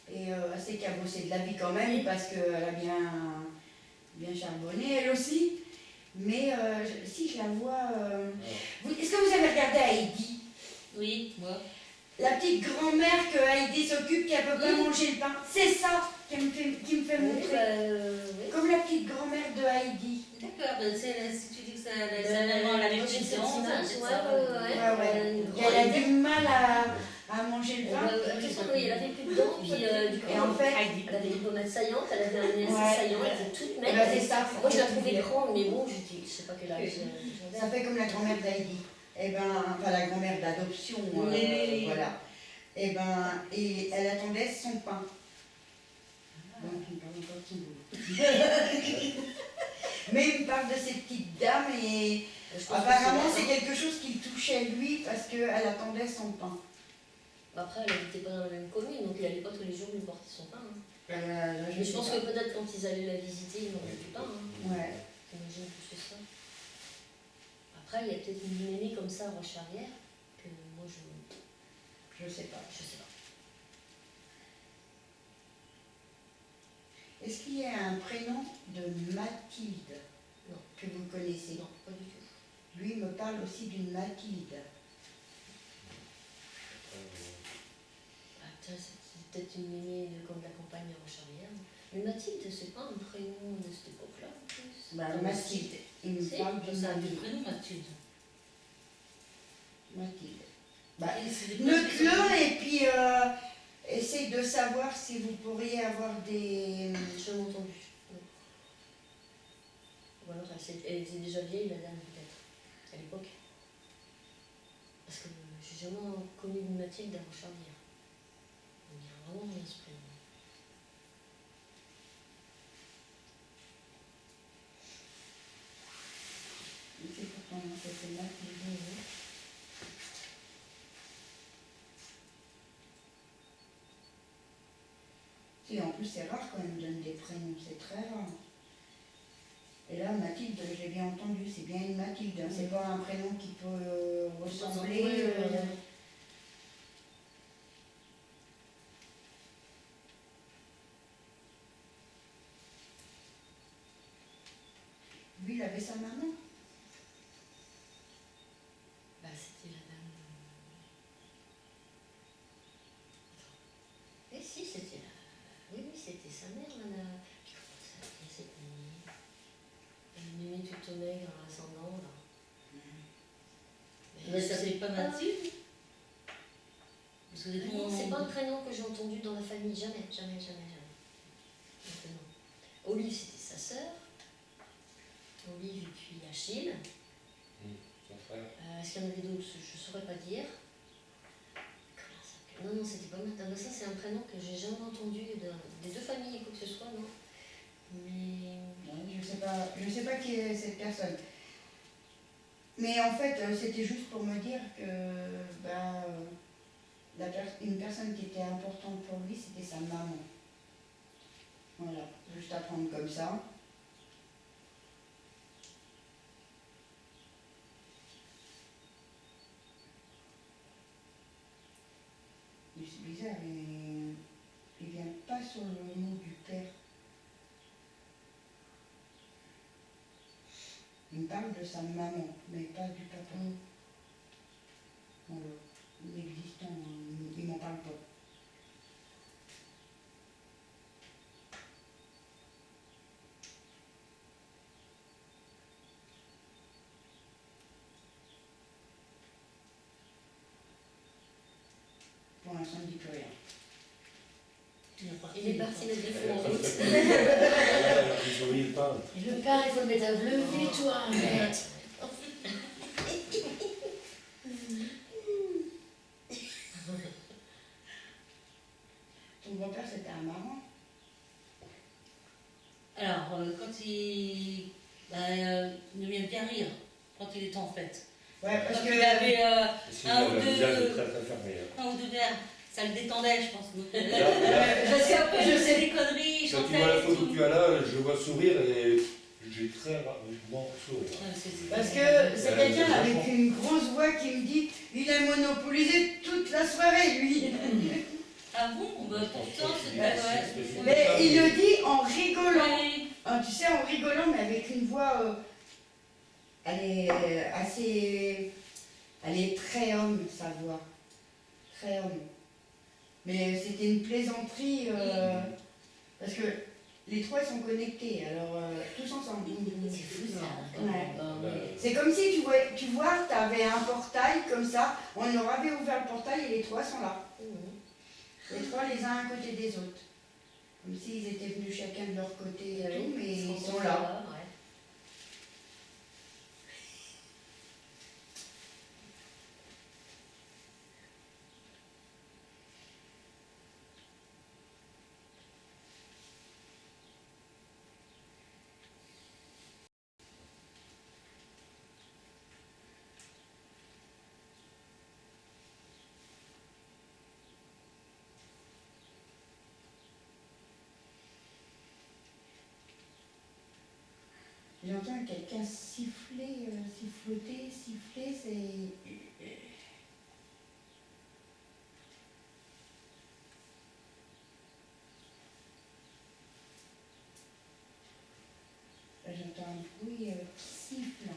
et assez cabossée de la vie quand même parce qu'elle a bien charbonné elle aussi. Mais si je la vois... Est-ce que vous avez regardé Heidi? Oui, moi. La petite grand-mère que Heidi s'occupe qui ne peut pas manger le pain. C'est ça qui me fait Oui, montrer. oui. Comme la petite grand-mère de Heidi. D'accord, ben, si tu dis que ça Ben, maman l'avait moi, plus j'ai de cette dents, image, c'est ouais, ça. Ouais. une Et elle a grande- du mal à manger le pain. De toute façon, oui, elle avait plus de dents, puis du coup, Et en fait, elle avait des pommettes saillantes, elle avait un nez assez Ouais. saillant, elle était toute eh maigre. ben, c'est ça. Moi, je la trouvais grande, mais bon, je sais pas quel âge j'avais. Ça fait comme la grand-mère d'Heidi. Eh ben, enfin la grand-mère d'adoption, Oui. voilà. Eh ben, et elle attendait son pain. Donc, il me parle encore de son boulot. Mais il me parle de ces petites dames et Je pense que apparemment c'est c'est quelque chose qui le touchait lui parce qu'elle attendait son pain. Après, elle n'habitait pas dans la même commune, donc il n'allait pas tous les jours lui porter son pain. Hein. Là, Mais je pense sais que peut-être quand ils allaient la visiter, ils mangeaient du pain. Hein. pas. Ouais. J'imagine que c'est ça. Après, il y a peut-être une mémé comme ça à Roche-Arrière, que moi Je sais pas. je sais pas. Est-ce qu'il y a un prénom de Mathilde Non. que vous connaissez? Non, pas du tout. Lui me parle aussi d'une Mathilde. Ah, tiens, c'est peut-être une mémé comme de la campagne à Roche-Arrière. Mais Mathilde, c'est pas un prénom de cette époque-là en plus. Bah, Comme Mathilde. Il me Si, parle de Ça a du Mathilde. prénom, Mathilde. Mathilde. Bah, Et c'est des note-le et puis essaie j'essaie de savoir si vous pourriez avoir des... Je m'ai entendu. Ou alors elle était déjà vieille, la dame, peut-être, à l'époque. Parce que j'ai jamais connu une Mathilde avant Charlier. On dirait vraiment rien ce prénom. C'est pourtant c'était là qui si, en plus c'est rare quand même donne des prénoms, c'est très rare. Et là, Mathilde, j'ai bien entendu, c'est bien une Mathilde, hein, c'est pas un prénom qui peut ressembler. Lui, il avait sa maman. Bah, c'était la dame. Eh si, c'était la. Oui, c'était sa mère, madame. Puis comment ça s'appelait cette nuit? Une nuit toute maigre en ascendant, là. Mais ça s'appelait pas Mathilde? Parce que Non, c'est pas un prénom que j'ai entendu dans la famille, jamais. Donc, non. Olive, c'était sa sœur. Olive et puis Achille. Son frère. Est-ce qu'il y en avait d'autres? Je ne saurais pas dire. Comment ça s'appelle? Non, c'était pas Martha. Ça, c'est un prénom que j'ai jamais entendu des deux familles, quoi que ce soit, non. Mais. Ouais, je sais pas qui est cette personne. Mais en fait, c'était juste pour me dire que bah, une personne qui était importante pour lui, c'était sa maman. Voilà, juste à prendre comme ça. Mais c'est bizarre, il vient pas sur le nom du père. Il me parle de sa maman, mais pas du papa. Voilà, l'existant, il m'en parle pas. Pour l'instant, il ne dit plus rien. Il est parti mettre des fous en route. Ils ont mis le pain. Et le père, il faut le mettre à lever, toi, arrête. Ton grand-père, c'était un marrant. Alors, quand il vient bien rire, quand il était en fête. Ouais, parce Quand que il avait S'il un a ou le visage deux, très fermé. un ou deux verres, ça le détendait, je pense. Donc, parce qu'après, je sais des conneries, il Quand tu chantait vois la et photo tout. que tu as là, je vois sourire et j'ai très rarement sourire. Ouais, c'est- parce que c'est quelqu'un avec une grosse voix qui me dit il a monopolisé toute la soirée, lui. Ah bon? Bah, pourtant, c'était Ouais, ouais. Mais il le dit en rigolant. Oui. Hein, tu sais, en rigolant, mais avec une voix. Elle est assez. Elle est très homme, sa voix. Très homme. Mais c'était une plaisanterie. Parce que les trois sont connectés, alors tous ensemble. C'est fou ça. Ouais. Ouais. C'est comme si tu vois, tu avais un portail comme ça, on leur avait ouvert le portail et les trois sont là. Les trois les uns à côté des autres. Comme s'ils étaient venus chacun de leur côté et tout, mais ils sont là. Ouais. J'entends quelqu'un siffler, siffler, c'est... J'entends un bruit sifflant.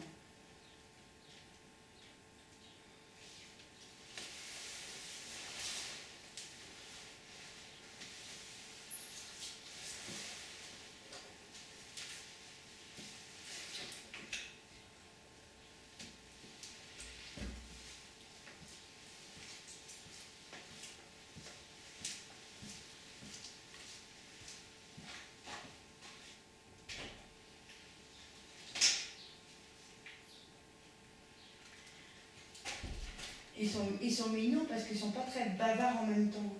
Ils sont mignons parce qu'ils sont pas très bavards en même temps.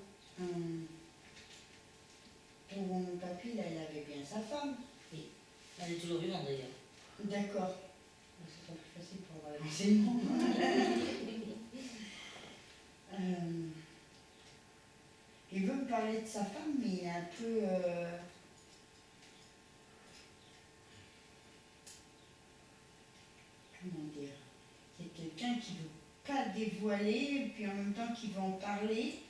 Mon papy, là, il avait bien sa femme. Elle est toujours vivante d'ailleurs. D'accord. C'est pas plus facile pour avoir les renseignements. Il veut me parler de sa femme, mais il est un peu... comment dire? C'est quelqu'un qui ne veut pas dévoiler, et puis en même temps qui veut en parler.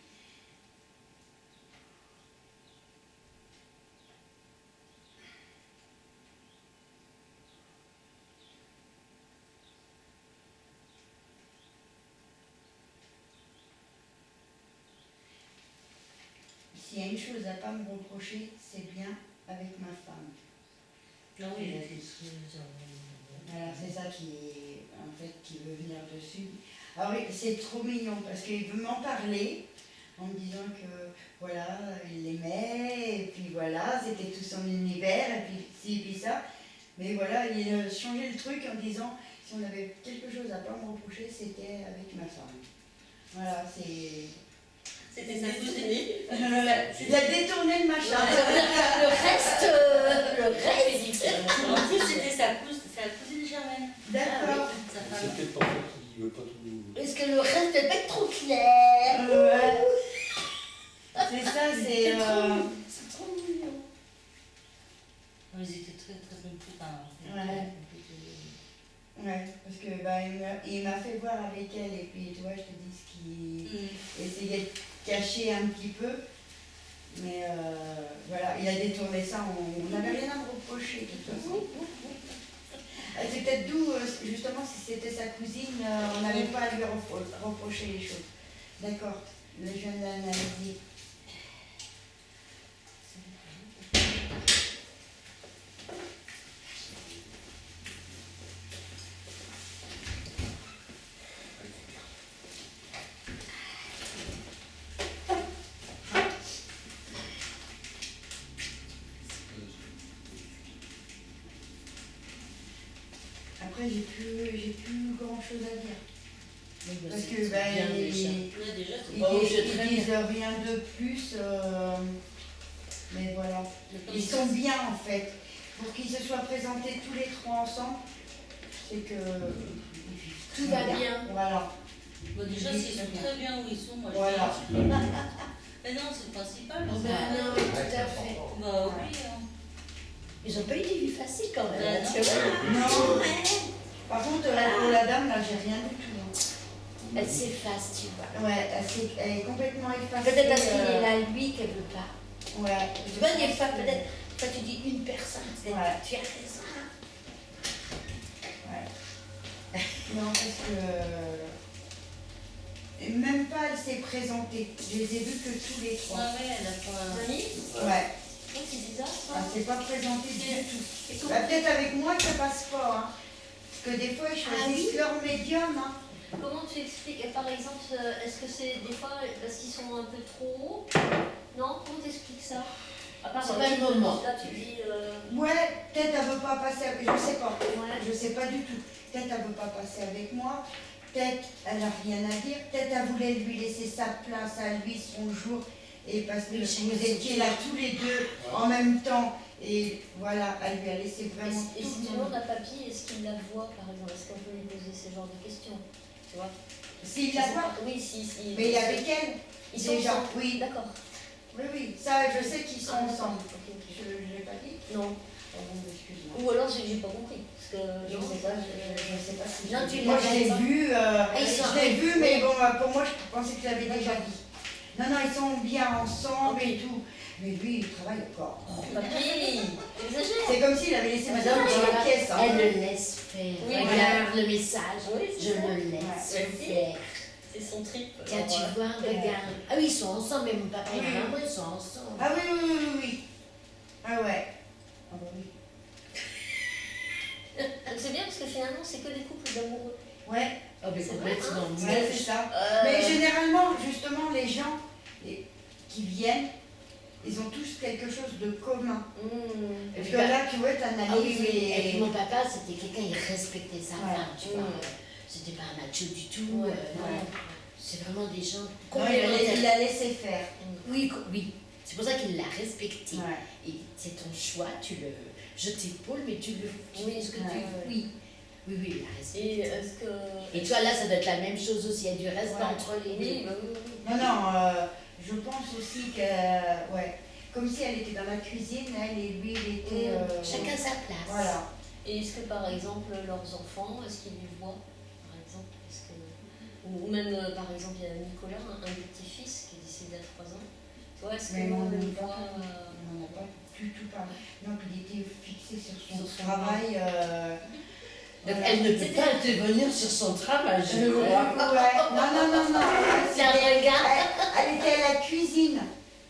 S'il y a une chose à ne pas me reprocher, c'est bien avec ma femme. Ah oui, il a des trucs. Voilà, c'est ça qui veut venir dessus. Alors oui, c'est trop mignon parce qu'il veut m'en parler en me disant que voilà, il l'aimait, et puis voilà, c'était tout son univers, et puis ci, et puis ça. Mais voilà, il a changé le truc en disant si on avait quelque chose à pas me reprocher, c'était avec ma femme. Voilà, c'est... C'était sa cousine. Il a détourné le machin. Le reste. En plus, c'était sa cousine Germaine. D'accord. Sa C'est femme. peut-être pour ça qu'il ne veut pas tout. Est-ce que le reste n'est pas trop clair? Ouais. C'est ça, c'est... C'est trop mignon. Ils étaient très très bons copains. Ouais. Ouais, parce que bah, il m'a fait voir avec elle, et puis tu vois, je te dis ce qu'il essayait de cacher un petit peu. Mais voilà, il a détourné ça, on n'avait rien à me reprocher de toute façon. C'est peut-être d'où, justement, si c'était sa cousine, on n'avait pas à lui reprocher les choses. D'accord, je viens de l'analyser. Après, j'ai plus grand chose à dire. Parce que ils disent rien de plus. Mais voilà. Ils sont bien en fait. Pour qu'ils se soient présentés tous les trois ensemble, c'est que Tout va bien. Voilà. Bon, déjà, s'ils sont très bien où ils sont, moi je Voilà. dis. Mais non, c'est le principal. Oh, bah non, oui, tout à fait. Bah oui. Hein. Ils ont pas eu des vies faciles quand même. Bah, tu non. vois. Non. Par contre, pour la dame, là, j'ai rien du tout. Elle s'efface, tu vois. Ouais, elle est complètement effacée. Peut-être parce qu'il est là, lui, qu'elle veut pas. Ouais. Tu vois, des fois, peut-être, quand tu dis une personne, peut-être Ouais. tu as raison. Ouais. Non, parce que... Même pas, elle s'est présentée. Je les ai vus que tous les trois. Ah ouais, elle a pas. Mamie, Ouais. c'est bizarre ça. Elle s'est pas présentée du tout. Bah, peut-être avec moi que ça passe pas. Hein. Parce que des fois, ils choisissent leur médium. Hein. Comment tu expliques, par exemple, est-ce que c'est des fois parce qu'ils sont un peu trop hauts? Non? Comment t'expliques ça? À part, C'est pas le moment. Là, tu dis... Ouais, peut-être elle veut pas passer avec... Je sais pas. Ouais. Je sais pas du tout. Peut-être elle veut pas passer avec moi. Peut-être elle a rien à dire. Peut-être elle voulait lui laisser sa place à lui, son jour. Et parce que vous étiez là tous les deux en même temps. Et voilà, elle lui a laissé vraiment Et tout si le tu monde. demandes à papy, est-ce qu'il la voit, par exemple? Est-ce qu'on peut lui poser ce genre de questions? Tu vois? S'il la voit. Oui, si. Mais il est avec elle. Ils sont déjà. ensemble. Oui. D'accord. Oui, oui. Ça, je sais qu'ils sont ensemble. Ok. Je ne l'ai pas dit. Non. Pardon, excuse-moi. Ou alors j'ai pas compris. Parce que je Non, sais pas. je sais pas si Non, tu moi l'as je l'ai pas. vu, ils sont je l'ai vu, oui. mais bon, pour moi je pensais que je l'avais déjà dit. Non, non, ils sont bien ensemble et tout. Mais lui, il travaille encore. Papy, exagère. C'est comme s'il avait laissé Madame, madame dans la pièce. Hein. Elle le laisse faire. Oui, Regarde le message. Oui, c'est Je ça. le laisse Ouais. faire. C'est son trip. Tiens, tu vois, regarde. Ah oui, ils sont ensemble, mais mon papa et ma maman, ils sont ensemble. Ah oui, oui, oui, oui, oui. Ah ouais. Ah bah oui. Donc c'est bien parce que finalement, c'est que des couples d'amoureux. Ouais, Oh, mais C'est vrai, complètement. ouais, c'est ça. Mais généralement, justement, les gens qui viennent, ils ont tous quelque chose de commun. Et Parce puis, que là, tu vois, ah oui, t'analyses oui. Et puis et... mon papa, c'était quelqu'un, il respectait sa Ouais. femme, tu vois. C'était pas un macho du tout. Ouais. Non. c'est vraiment des gens Non, il complémentaires. a laissé faire. Oui, oui. C'est pour ça qu'il l'a respecté. Ouais. Et c'est ton choix, je t'épaule, mais tu fais ce que tu Ouais. Oui, oui, oui, il a respecté. Et est-ce que. Et toi, là, ça doit être la même chose aussi. Il y a du respect Ouais. entre les Oui, deux. bah oui, oui. Non, je pense aussi que, ouais, comme si elle était dans la cuisine, elle et lui, il était... Chacun sa place. Voilà. Et est-ce que par exemple leurs enfants, est-ce qu'ils les voient par exemple ou même par exemple il y a Nicolas, un des petits-fils qui est décédé à 3 ans. Toi, est-ce Mais que on le n'en a voit pas, on n'en a pas du tout parlé. Non, il était fixé sur son Sur son travail. Donc, voilà. elle ne peut pas intervenir sur son travail, je Ouais. crois. Non. C'est un regard. Elle était à la cuisine.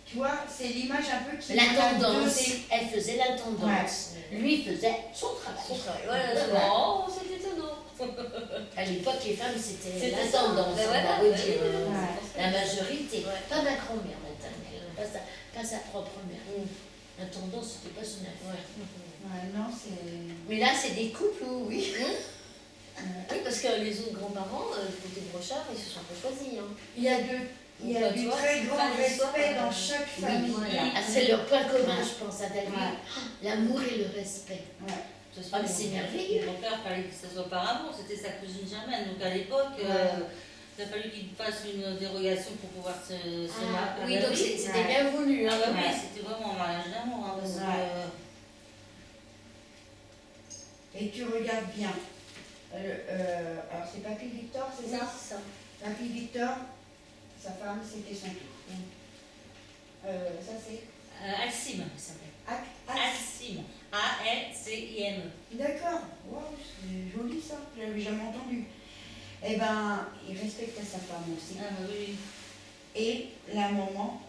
Tu vois, c'est l'image un peu qui m'a L'intendance. donné. Elle faisait l'intendance. Lui faisait son travail. son travail? Voilà, c'est oh, c'est étonnant. À l'époque, les femmes, c'était C'était l'intendance. ça. On Ben va voilà, redire. oui, oui, Ouais. La majorité. Ouais. Pas ma grand-mère, maintenant. Pas sa propre mère. L'intendance, c'était pas son affaire. Ouais, non, c'est... Mais là, c'est des couples où, oui. Oui, parce que les autres grands-parents, côté Brochard, ils se sont pas choisis. Hein. Il y a du très grand respect dans chaque famille. voilà. Ah, c'est leur point commun, je pense, à David. Ouais. L'amour et le respect. Ouais. De toute Ah, façon, mais c'est mon- merveilleux. Mon père, il fallait que ce soit par amour, c'était sa cousine germaine. Donc à l'époque, Ouais. il a fallu qu'il fasse une dérogation pour pouvoir se Ah, marier. oui, donc c'était Ouais. bien voulu. Ah Hein. bah oui, Ouais. c'était vraiment un mariage d'amour. Hein, parce Ouais. que, Et tu regardes bien. Alors c'est Papy Victor, c'est ça? C'est ça. Papy Victor, sa femme, c'était son tour. Ça c'est... Alcime, il s'appelait. Ac- Alcime. A-L-C-I-M. D'accord, waouh, c'est joli ça, je l'avais jamais entendu. Eh ben, il respectait sa femme aussi. Ah bah oui. Et la maman,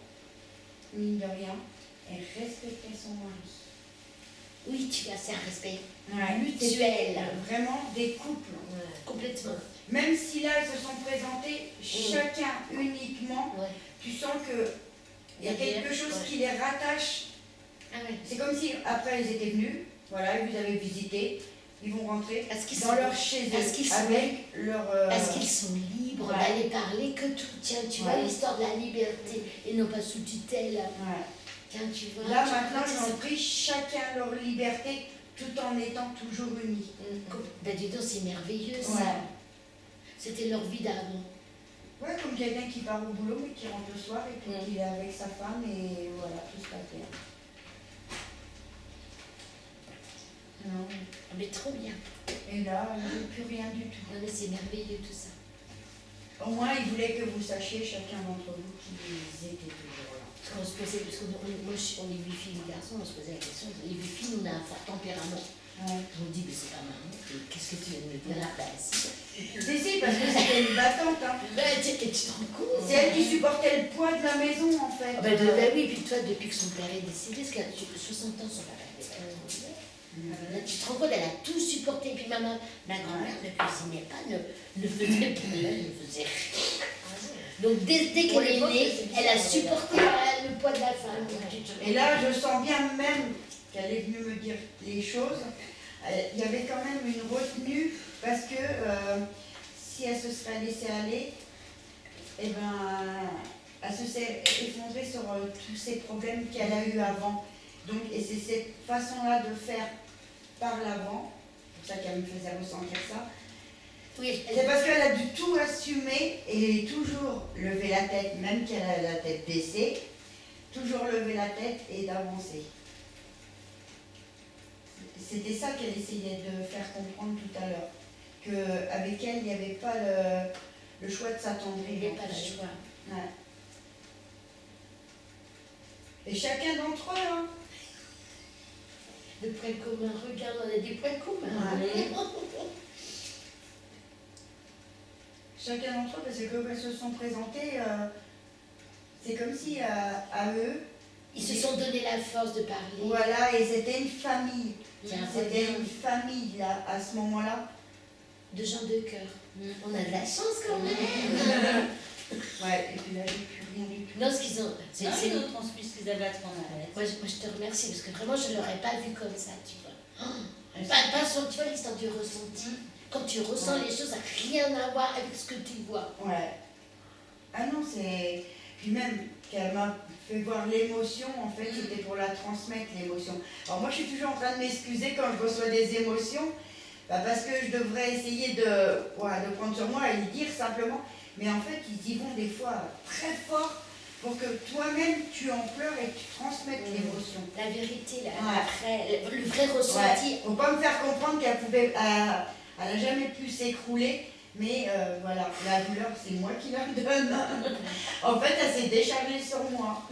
mine de rien, elle respectait son mari. Oui, tu as, c'est un respect Ouais, mutuel. vraiment des couples. Complètement. Même si là, ils se sont présentés chacun uniquement, Ouais. tu sens que il y a quelque chose qui les rattache. Ah ouais. C'est comme si, après, ils étaient venus, voilà, ils vous avez visité, ils vont rentrer Parce qu'ils dans sont, leur chez parce qu'ils eux, sont avec leur... parce qu'ils sont libres Ouais. d'aller parler que tout. Tiens, tu vois Ouais. l'histoire de la liberté et non pas sous tutelle. Ouais. Tiens, tu vois. Là, tu maintenant, vois, ils ont pris chacun leur liberté, tout en étant toujours unis. Ben dis donc, c'est merveilleux ça. Ouais. C'était leur vie d'avant. Ouais, comme quelqu'un qui part au boulot, mais qui rentre le soir, et puis qui est avec sa femme, et voilà, tout se passe bien. Non. Mais trop bien. Et là, il n'y a plus rien du tout. Non mais c'est merveilleux tout ça. Au moins, il voulait que vous sachiez, chacun d'entre vous, qu'ils étaient toujours là. Parce qu'on se posait, parce que on est 8 filles, 8 garçons, on se posait la question, les 8 filles, on a un fort tempérament. Ouais. Je me dis, mais c'est pas marrant, qu'est-ce que tu viens de me dire là? Ben si. Si, parce que c'était une battante. Hein. Ben tu te rends compte? C'est elle qui supportait le poids de la maison, en fait. Ah ben oui, puis toi, depuis que son père est décédé, parce qu'à 60 ans, son papa était pas mort. Là, tu te rends compte, elle a tout supporté. Puis ma grand-mère ne cuisinait pas, ne faisait pas, ne faisait rien. Donc dès qu'elle est née, elle a supporté le poids de la femme. Et là, je sens bien même qu'elle est venue me dire les choses. Il y avait quand même une retenue parce que si elle se serait laissée aller, eh ben, elle se serait effondrée sur tous ces problèmes qu'elle a eu avant. Donc, et c'est cette façon-là de faire par l'avant, c'est pour ça qu'elle me faisait ressentir ça. Oui, C'est parce qu'elle a dû tout assumer et toujours lever la tête, même qu'elle a la tête baissée, toujours lever la tête et d'avancer. C'était ça qu'elle essayait de faire comprendre tout à l'heure, qu'avec elle, il n'y avait pas le choix de s'attendrir. il n'y a pas le choix. Ouais. Et chacun d'entre eux, hein. Le point commun, regarde, on a des points communs. Ouais. Chacun d'entre eux, parce que quand elles se sont présentées, c'est comme si à eux, Ils se sont donné la force de parler. voilà, et c'était une famille. Tiens, C'était regarde, une famille là, à ce moment-là. de gens de cœur. On a de la chance quand même. Ouais, et puis là, j'ai plus rien du tout. Non, ce qu'ils ont. C'est une autre transmise qu'ils avaient à ce moment-là. Moi, je te remercie parce que vraiment, je ne l'aurais pas vu comme ça, tu vois. Pas sur, tu vois, l'histoire du ressenti. Quand tu ressens les choses, ça n'a rien à voir avec ce que tu vois. Ouais. Ah non, c'est... Puis même, qu'elle m'a fait voir l'émotion, en fait, c'était pour la transmettre, l'émotion. Alors moi, je suis toujours en train de m'excuser quand je reçois des émotions, parce que je devrais essayer de prendre sur moi et le dire simplement. Mais en fait, ils y vont des fois très fort pour que toi-même, tu en pleures et que tu transmettes l'émotion. La vérité, Ouais. le vrai ressenti. Ouais. Faut pas me faire comprendre qu'elle pouvait... elle a jamais pu s'écrouler. Mais voilà, la douleur, c'est moi qui la donne. En fait, elle s'est déchargée sur moi.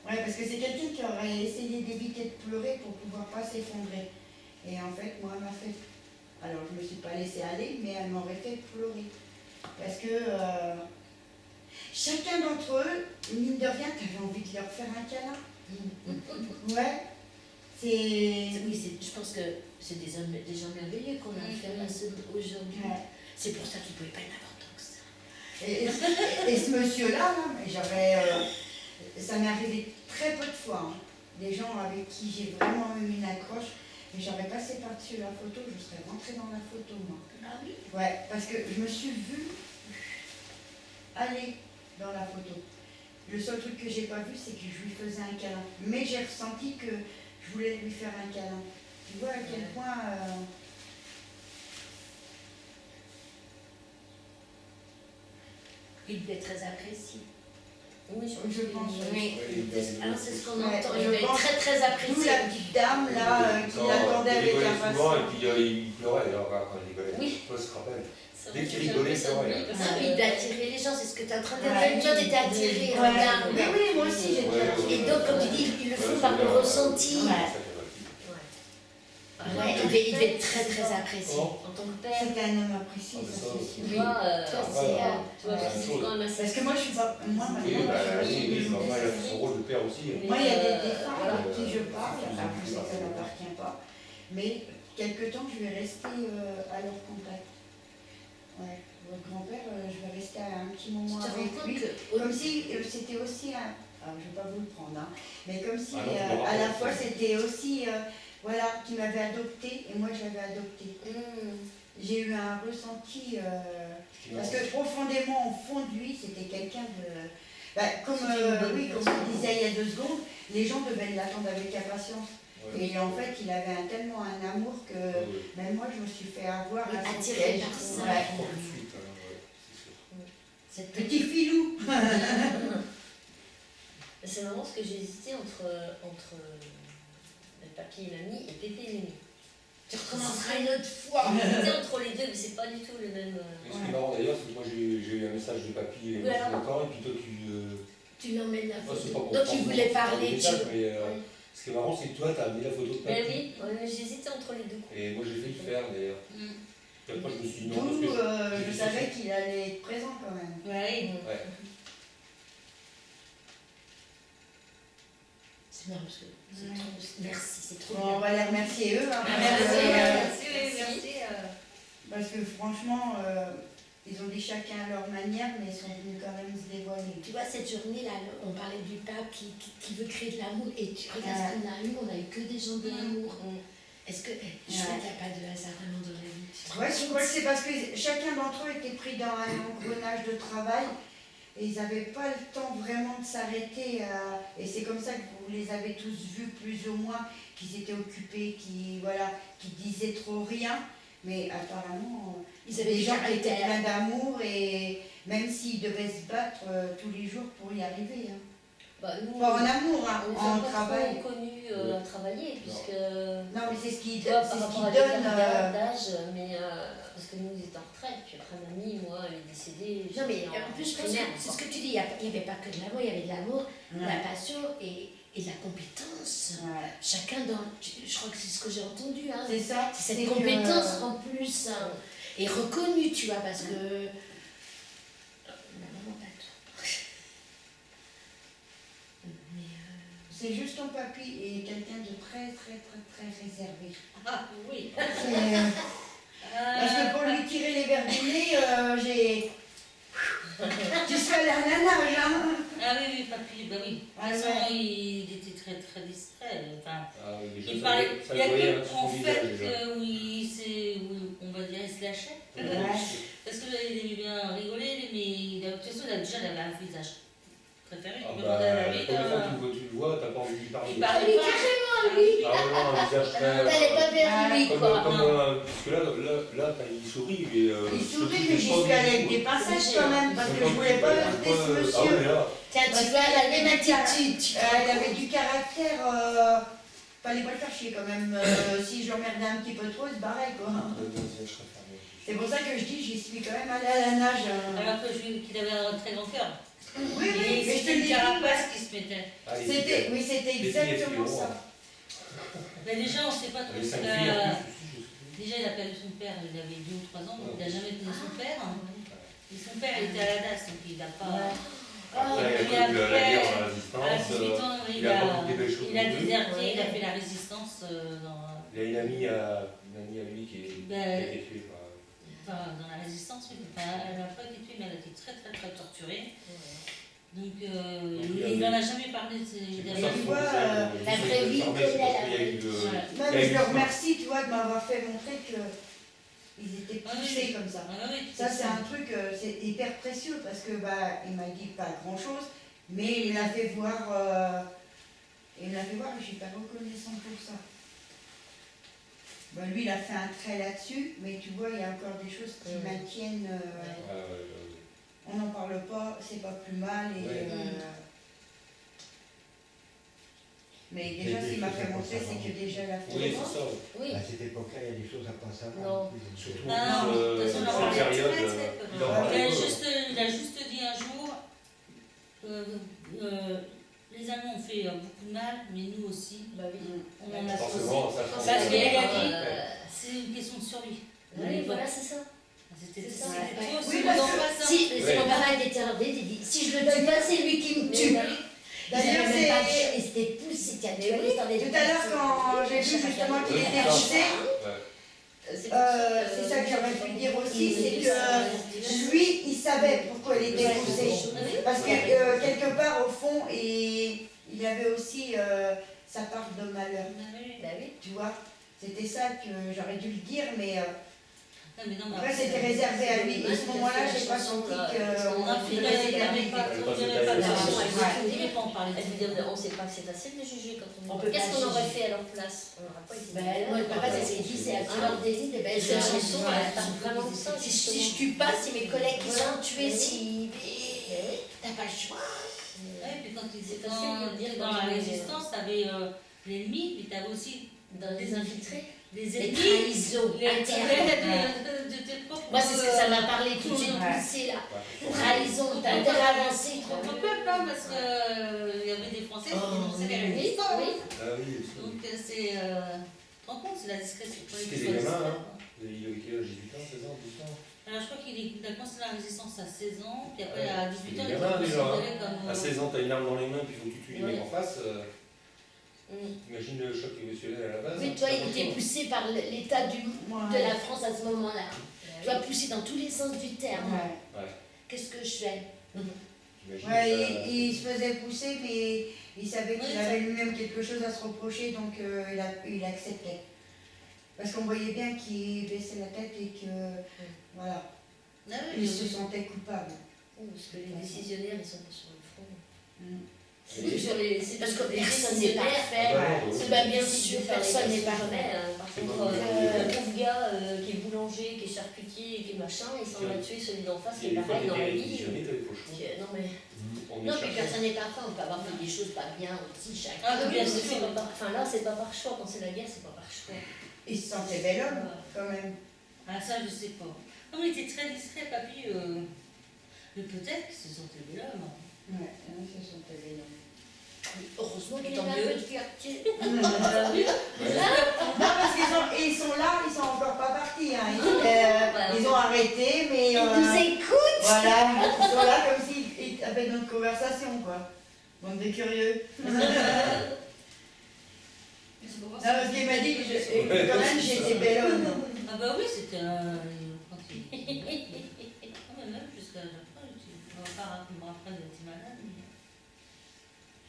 Ouais, parce que c'est quelqu'un qui aurait essayé d'éviter de pleurer pour pouvoir pas s'effondrer. Et en fait, moi, elle m'a fait... Alors, je me suis pas laissée aller, mais elle m'aurait fait pleurer. Parce que chacun d'entre eux, mine de rien, t'avais envie de leur faire un câlin. Ouais. Oui, je pense que c'est des gens merveilleux qu'on a fait à aujourd'hui. Ouais. C'est pour ça qu'ils ne pouvaient pas y en avoir tant que ça. Et ce monsieur-là, ça m'est arrivé très peu de fois. Hein. Des gens avec qui j'ai vraiment eu une accroche, mais j'aurais passé par-dessus la photo, je serais rentrée dans la photo, moi. Ah oui? Ouais, parce que je me suis vue aller dans la photo. Le seul truc que j'ai pas vu, c'est que je lui faisais un câlin. Mais j'ai ressenti que je voulais lui faire un câlin. Tu vois à quel point... Il devait être très apprécié. Oui, je pense. Oui. Alors c'est ce qu'on Ouais, entend. je Il devait être pense très très D'où apprécié. la petite dame là qui l'attendait Il avec rigolait impatience. souvent et puis il pleurait alors quand il rigolait. Oui. Toi, se rappelle. Ça Dès me qu'il fait rigolait, un peu ça de c'est lui, vrai. parce Ah que- oui, d'attirer les gens, c'est ce que tu es en train de dire. Ouais. Toi, tu étais attiré, Ouais. regarde. Mais oui, moi aussi j'étais Ouais, attirée. Et donc, comme tu dis, ils le font par le ressenti. Ouais. Ouais, il devait être très très apprécié. Oh. En tant que père, C'était un homme apprécié, Ah, ça ça, c'est sûr. tu vois, Toi, c'est, tu vois, Ouais, c'est quand même assez... Parce que moi je suis pas. Moi maintenant, Oui, bah, je suis oui, maman, elle a son rôle de père aussi. Moi, il y a des Mais, femmes voilà. avec qui je parle, alors je sais que ça n'appartient pas, mais quelque temps, je vais rester à leur contact. Ouais, votre grand-père, je vais rester un petit Tu moment te rends avec compte lui, que comme si c'était aussi un... Alors, je ne vais pas vous le prendre, hein, mais comme si Ah non, tu l'auras à la pas. fois, c'était aussi, voilà, qui m'avait adopté et moi, je l'avais adopté. J'ai eu un ressenti... Parce que profondément, au fond de lui, c'était quelqu'un de... comme, C'était une bonne oui, comme personne. on disait il y a 2 secondes, les gens devaient l'attendre avec impatience. Et en fait, il avait tellement un amour que même moi, je me suis fait avoir Oui, à son attiré piège. par ça. Ouais. Tout de suite, hein, ouais, c'est sûr. Cette Petit filou. C'est marrant parce que j'ai hésité entre papy et mamie et pépé et Mimi. tu recommenceras une autre fois. J'ai hésité entre les deux, mais c'est pas du tout le même. Et ce qui est marrant d'ailleurs, c'est que moi j'ai eu un message de papy il y Oui, a alors. longtemps, et puis toi Tu l'emmènes la moi, c'est photo. pas pour Donc il prendre voulait pour parler. le message, mais ce qui est marrant, c'est que toi, tu as amené la photo de Ben papy. oui, ouais, j'ai hésité entre les deux. Et moi j'ai fait le faire d'ailleurs. Et après je me suis dit non, parce D'où que j'ai je fait savais ça. qu'il allait être présent quand même. Ouais. Ouais. C'est marrant parce que c'est trop. Merci, c'est trop Bon, on bien. va les remercier eux. Hein, Merci. parce que franchement, ils ont dit chacun à leur manière, mais ils sont venus quand même se dévoiler. Tu vois, cette journée-là, on parlait du pape qui veut créer de l'amour. Et tu regardes ce qu'on a eu, on a eu que des gens de l'amour. Est-ce que. Je crois qu'il n'y a pas de hasard vraiment dans la vie. Ouais, je crois que c'est parce que chacun d'entre eux était pris dans un engrenage de travail et ils n'avaient pas le temps vraiment de s'arrêter. Et c'est comme ça que vous les avez tous vus plus ou moins, qu'ils étaient occupés, qui disaient trop rien. Mais apparemment, Ils avaient des du gens qui étaient caractère. pleins d'amour et même s'ils devaient se battre tous les jours pour y arriver. Hein. Bah, nous, Pas en amour, hein, on en les a pas travail. trop connus à travailler, puisque. Non, mais c'est ce qui Tu vois, c'est par ce rapport à qui donne. l'écart d'âge, mais parce que nous, ils étaient en retraite, puis après, mamie, moi, elle est décédée. Non, mais j'étais en plus, je pense primaire, que c'est ce que tu dis. Il n'y avait pas que de l'amour, il y avait de l'amour, Ouais. la passion et de la compétence. Ouais. Chacun dans. Je crois que c'est ce que j'ai entendu. Hein. C'est ça. C'est c'est cette que- compétence en plus hein, et reconnue, tu vois, parce que. La maman, pas tout. Mais. C'est juste ton papy et quelqu'un de très très très très réservé. Ah oui. Parce que pour lui tirer les verres du nez, j'ai... Tu suis allé à la nage, hein. Ah oui, papy, bah oui. De Ah toute façon, ouais. il était très très distrait. Enfin, Ah, oui, déjà, il ça parlait. ça Il y a se voyait, que hein, sur en son fait visage, déjà. où on va dire, il se lâchait. Ouais. Parce que il aimait bien rigoler, mais de toute façon, déjà, il avait un visage préféré. Ah Il me bah, demandait la la vie. première fois que tu le vois, t'as pas envie d'y parler. Il parlait Oui, pas. carrément, Ah lui. oui. Ah ouais, non, un visage très... T'allais pas vers lui, Comme, quoi. parce que là, quand il sourit, mais... Il sourit, mais j'y suis allée avec des pincettes quand même, parce que je voulais pas heurter ce Ah monsieur. ouais, là. Tiens, tu vois, la même attitude. Tu Il avait du caractère, fallait pas le faire chier quand même. Si je l'emmerdais un petit peu trop, il se barrait quoi. C'est pour ça que je dis, j'y suis quand même allée à la nage. Alors que je lui qu'il avait un très grand cœur. Oui, Et mais je te c'était le une dis, carapace qui se mettait. c'était, oui, c'était exactement ça. Mais déjà, on ne sait pas trop Les ce 5 qu'il filles, en a. plus, Déjà, il a perdu son père, il avait 2 ou 3 ans, donc il n'a jamais connu son père. Et son père était à la DAS, donc il n'a pas. Après, Et il a connu la après, guerre dans la À résistance. 18 ans, il a pas beaucoup de belles choses il a non plus. déserté, il a fait la résistance dans. Il a une amie à lui qui a été tuée par... Enfin, dans la résistance, oui. Enfin, elle n'a pas été tuée, mais elle a été très très très torturée. Donc, il n'en a jamais parlé. C'est pour Il ça avait- que tu vois, la vraie vie, c'est connaît parce la qu'il y a eu vraie le- Voilà. il y a Même eu je le- le remercie, tu vois, de m'avoir fait montrer qu'ils étaient Ah oui. poussés comme ça. Ah oui, Ça, c'est un truc, c'est hyper précieux parce que bah, il m'a dit pas grand chose, mais il m'a fait voir, et je suis pas reconnaissante pour ça. Bah, lui, il a fait un trait là-dessus, mais tu vois, il y a encore des choses qui maintiennent. Ah, ouais. On n'en parle pas, c'est pas plus mal. Et, Ouais. mais déjà, ce qu'il m'a fait montrer, c'est que déjà la Oui, c'est ça. Oui. À cette époque-là, il y a des choses à pas savoir. Non. Surtout Ah non, de toute façon, cette on en période, parlait très, très peu. il en parlait Il a peu. juste dit un jour, les Allemands ont fait beaucoup de mal, mais nous aussi, Bah oui. on en a fait aussi. Forcément, ça change. Parce qu'il a dit, Euh, c'est une question de survie. Oui, voilà, c'est ça. C'était C'est ça. trop Oui, sur parce en que face, hein. Si, Ouais. mon papa était terrorisé, il dit si je le tue pas, c'est lui qui me tue. D'ailleurs, Il avait même pas de c'est. chien, il s'était poussé, tu as Mais vu oui, l'histoire des Tout à l'heure, quand j'ai vu justement qu'il était poussé, c'est ça que j'aurais pu dire aussi, c'est que lui, il savait pourquoi il était poussé. Parce que quelque part, au fond, il avait aussi sa part de malheur. Bah oui. Tu vois, c'était ça que j'aurais dû le dire, mais Non, mais non, mais après, c'était réservé à lui. Et à ce moment-là, j'ai pas senti Non, qu'on il n'avait pas Elle trop passe de le taille. réflexion. Ouais. Il n'aimait pas en parler. Elle veut dire, on ne sait pas que c'est facile de juger quand on. On peut Qu'est-ce pas qu'on aurait juger. fait à leur place? On n'aurait pas été. Ben, moi, le papa, c'est ce qu'il dit, c'est à tueur d'élite, et ben, je Cette vais chanson, chanson. elle parle vraiment de ça. Si je tue pas, si mes collègues qui Voilà. sont tués, Oui. si. T'as pas le choix. Ouais, puis quand ils C'est étaient facile de le dire dans quand la on est- résistance, t'avais l'ennemi, puis t'avais aussi Dans les infiltrés. des Les ennemis. trahisons Les internes. de tes propres. Moi, c'est ce que ça m'a parlé tout de suite Ouais. poussé là. Trahison, t'as intérêt à avancer. Contre peuple, hein, parce qu'il y avait des Français qui dénonçaient la Oui, résistance. oui. Ah oui, Donc c'est. Tu te rends compte, c'est la discrétion. C'était des gamins, hein. Il avait quel âge, 18 ans, 16 ans, 18 ans? Alors je crois qu'il a commencé la résistance à 16 ans, puis après à 18 ans, des il gamins, était déjà, considéré comme. À 16 ans, t'as une arme dans les mains, puis il faut que tu tues les Ouais. mecs en face. Mm. Imagine le choc émotionnel à la base. Oui, toi, il était poussé par l'état de Ouais. la France à ce moment-là. Tu vois, poussé dans tous les sens du terme. Ouais. Qu'est-ce que je fais? J'imagine Ouais, ça. il se faisait pousser, mais il savait qu'il Oui, avait lui-même quelque chose à se reprocher, donc il acceptait. Parce qu'on voyait bien qu'il baissait la tête et que, voilà, Ah oui, il se sentait coupable. Parce que les décisionnaires, ils sont pas sur le front. Mm. C'est Parce que les personne n'est décisionnaires. parfait. Ah bah non, C'est oui. pas bien sûr, personne n'est parfait. Par C'est contre, pas le pauvre gars qui est boulanger, qui est charcutier, qui est machin, il s'en va tuer celui d'en face, qui Et est des fois, pareil dans la t'étais vie. réquisitionné, t'avais pas le choix. Non mais. On Non, est puis cherché. personne n'est parfait, on peut avoir fait des choses pas bien aussi, chacun. Ah, bien C'est sûr. pas par- Enfin là, c'est pas par choix. Quand c'est la guerre, c'est pas par choix. Il se sentait bel homme, quand même. Ah ça je sais pas. Non mais il était très discret, papy. Mais peut-être qu'il se sentait bel homme. Ouais, il se sentait bel homme. Heureusement qu'il y Tant avait un mieux. peu de fierté. Non, parce ils sont là, ils sont encore pas partis. Hein. Ils ont arrêté, mais Ils nous écoutent. voilà, ils sont là comme s'ils avaient notre conversation, quoi. Bande de curieux. Non, parce qu'il m'a dit que quand même j'étais bel homme. Ah bah oui, c'était un. Quand il. Ah mais même jusqu'à la fin, on va pas rapidement après, il était malade.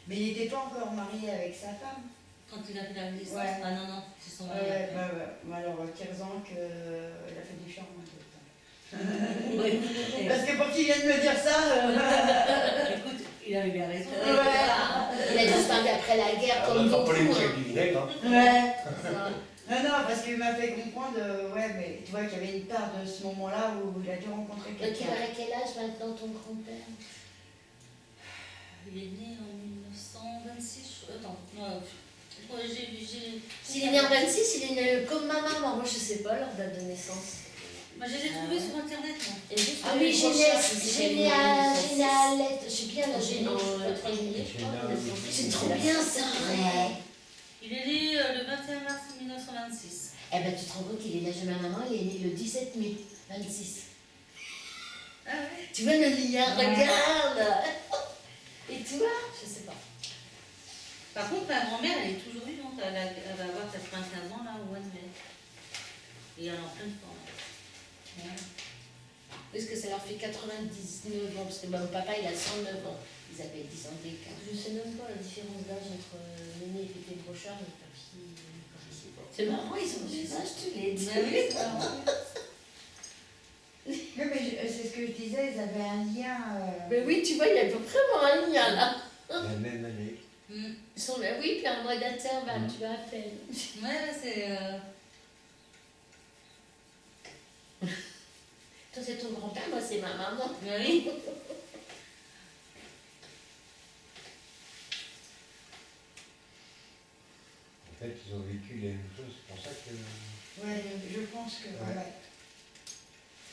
Mais il n'était pas encore marié avec sa femme. Quand il a fait la résistance. Ouais. Ah non, non, c'est son mari. Ouais, alors, Tirzan, il a fait du charme. Ouais, écoute, Parce que pour qu'il vienne me dire ça. écoute, il avait bien raison. Il a disparu après la guerre On comme n'entend beaucoup. pas les bouches Hein. avec du vinaigre. Hein. Ouais. Ça. Non, non, parce qu'il m'a fait comprendre, ouais, mais tu vois qu'il y avait une part de ce moment-là où il a dû rencontrer Donc il quelqu'un. aurait quel âge maintenant ton grand-père? Il est né en 1926. Attends, non, j'ai. S'il est né en 26, il est né comme ma maman. Moi, je sais pas leur date de naissance. Moi, je les ai trouvés sur internet. Moi. Et juste Ah les oui, j'ai recherches, né c'est à lettre. Je sais bien là, J'ai j'ai en 3 juillet, je crois. C'est trop bien ça. Ouais. Il est né le 21 mars 1926. Eh ben tu te rends compte qu'il est l'âge de ma maman, il est né le 17 mai 26. Ah ouais. Tu vois le lien, regarde. Et toi? Je sais pas. Par contre, ma grand-mère, elle est toujours vivante. Elle va avoir 95 ans là au mois de mai. Et elle est en pleine forme. Voilà. Parce que ça leur fait 99 ans, parce que mon papa il a 109 ans. Ils avaient 10 ans d'écart. Je sais même pas la différence d'âge entre l'aîné et Pépé Brochard et Papy. Je sais pas. C'est marrant, ils ont des âges tous les deux. Ah oui, c'est marrant. Non, mais c'est ce que je disais, ils avaient un lien. Mais oui, tu vois, il y a vraiment un lien là. La même année. Ils sont là, oui, puis un mois d'intervalle, tu vois, à peine. Ouais, c'est. Toi, c'est ton grand-père, moi, c'est ma maman. Oui. En fait, ils ont vécu les mêmes choses, c'est pour ça que. Ouais, je pense que. Ouais. Ouais.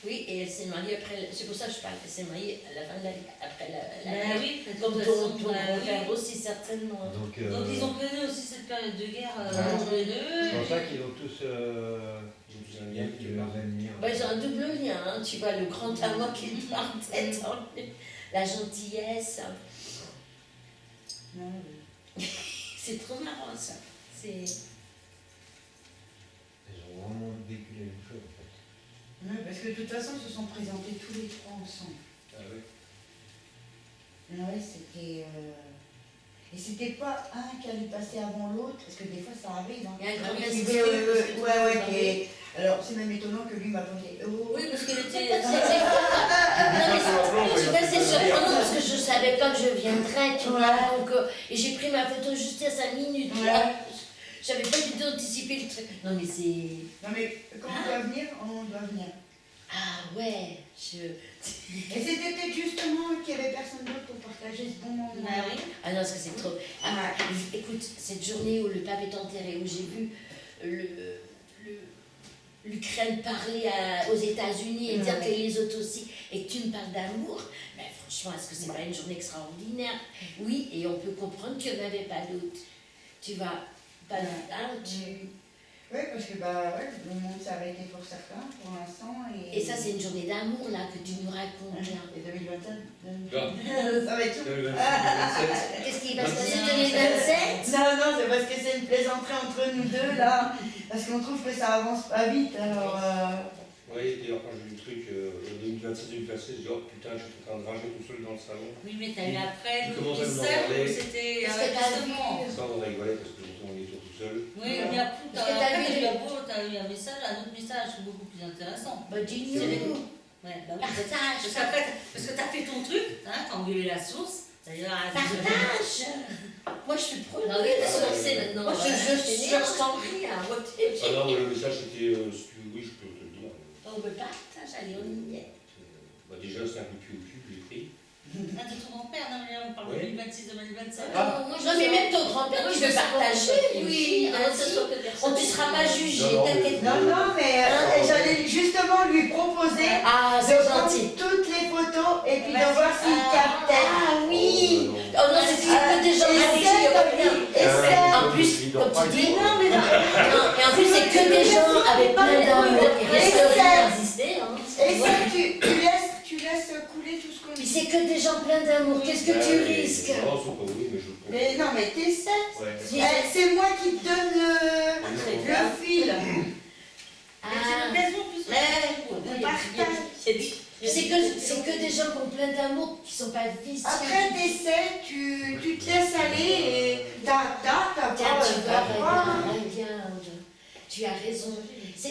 Oui, et elle s'est mariée après, c'est pour ça que je parle, elle s'est mariée à la fin de la après la Bah guerre. oui, de Comme toute ton façon, bah grand-père oui. aussi, certainement. Donc, Donc ils ont connu aussi cette période de guerre Ouais. entre les deux. c'est pour ça qu'ils ont tous Ils ont un lien qui est leurs ennemis. Bah, ils ont un double lien, hein. Tu vois, le grand amour qui est en tête, la gentillesse. Non, C'est trop marrant, ça. C'est... Ils ont vraiment vécu les mêmes choses, en fait. ouais, parce que de toute façon, ils se sont présentés tous les trois ensemble. Ah ouais. Ouais, c'était. Et c'était pas un qui allait passer avant l'autre, parce que des fois ça arrive. Hein. Il y a un grand Oui, respect, ouais, qui est- alors c'est même étonnant que lui m'a posé. Oh. Oui, parce qu'elle était. Non, mais tu vois, c'est surprenant parce que je savais pas que je viendrais, tu vois. Donc, et j'ai pris ma photo juste à 5 minutes. Ouais. Là. J'avais pas du tout anticipé le truc. Non, mais c'est... Non mais quand on doit venir, on doit venir. Ah ouais, je... Et c'était peut-être justement qu'il n'y avait personne d'autre pour partager ce bon moment. Bah oui. Ah non, parce que c'est trop... Ah, écoute, cette journée où le pape est enterré, où j'ai vu l'Ukraine parler aux États-Unis et dire que les autres aussi, et que tu me parles d'amour, ben franchement, est-ce que c'est pas une journée extraordinaire? Oui, et on peut comprendre qu'il n'y en avait pas d'autres. Tu vas... Pas, hein, Oui, parce que bah, ouais, le monde s'est arrêté pour certains, pour l'instant. Et ça, c'est une journée d'amour, là, que tu nous racontes, là. Et 2027, Ah. ça va être tout. 27. Qu'est-ce qui va se passer en 2027? Non, non, c'est parce que c'est une plaisanterie entre nous deux, là. Parce qu'on trouve que ça avance pas vite, alors... Oui, d'ailleurs, quand j'ai vu le truc 2027, j'ai dit, oh putain, je suis en train de rager tout seul dans le salon. Oui, mais t'as eu après Il l'autre commence à nous en message parler. où c'était Est-ce que t'as vu? justement. Ça, on rigolait parce que j'étais en tour tout seul. Oui, mais après, Est-ce que t'as vu t'as eu un message, un autre message beaucoup plus intéressant. Bah, dis-nous. Ouais, bah oui. Partage. Parce que t'as fait ton truc, hein, t'as engueulé la source. D'ailleurs, Partage. Moi, je suis Non, preneuse. oui, parce que c'est maintenant. Moi, je t'en prie, hein. Ah non, mais le message c'était, si tu veux, oui, je peux te le dire. On me partage, allez, on y est. Bah, déjà, c'est un coup de pied au cul, j'ai pris. ah, de ton grand-père, non, mais là, on parle de Oui. 2026-2027. Ah, non, mais même ton grand-père, tu veux partager, oui. On tu seras pas jugé, Non, non, t'inquiète Non, pas. non, mais j'allais justement lui proposer Ah, de c'est prendre gentil. toutes les photos et puis de voir s'il captait. Ah oui. Oh, Oh non, c'est que des gens Essaie, avec essaie. En plus, il dort comme pas, tu il dis, dort. non, mais non. Et en plus, c'est que des gens avec plein d'amour qui resteraient Essaie. exister. Hein. Et ça, tu laisses couler tout ce qu'on Puis dit. c'est que des gens pleins d'amour. Qu'est-ce que tu risques? Non, c'est pas oui, mais je pense. Mais non, mais t'essaies. Ouais. C'est moi qui te donne le fil. Ah, Mais partage. c'est que des gens qui ont plein d'amour, qui sont pas vicieux. Après, t'essaies, tu te laisses aller et t'as Tiens, tu vois, pas. regarde. tu as raison.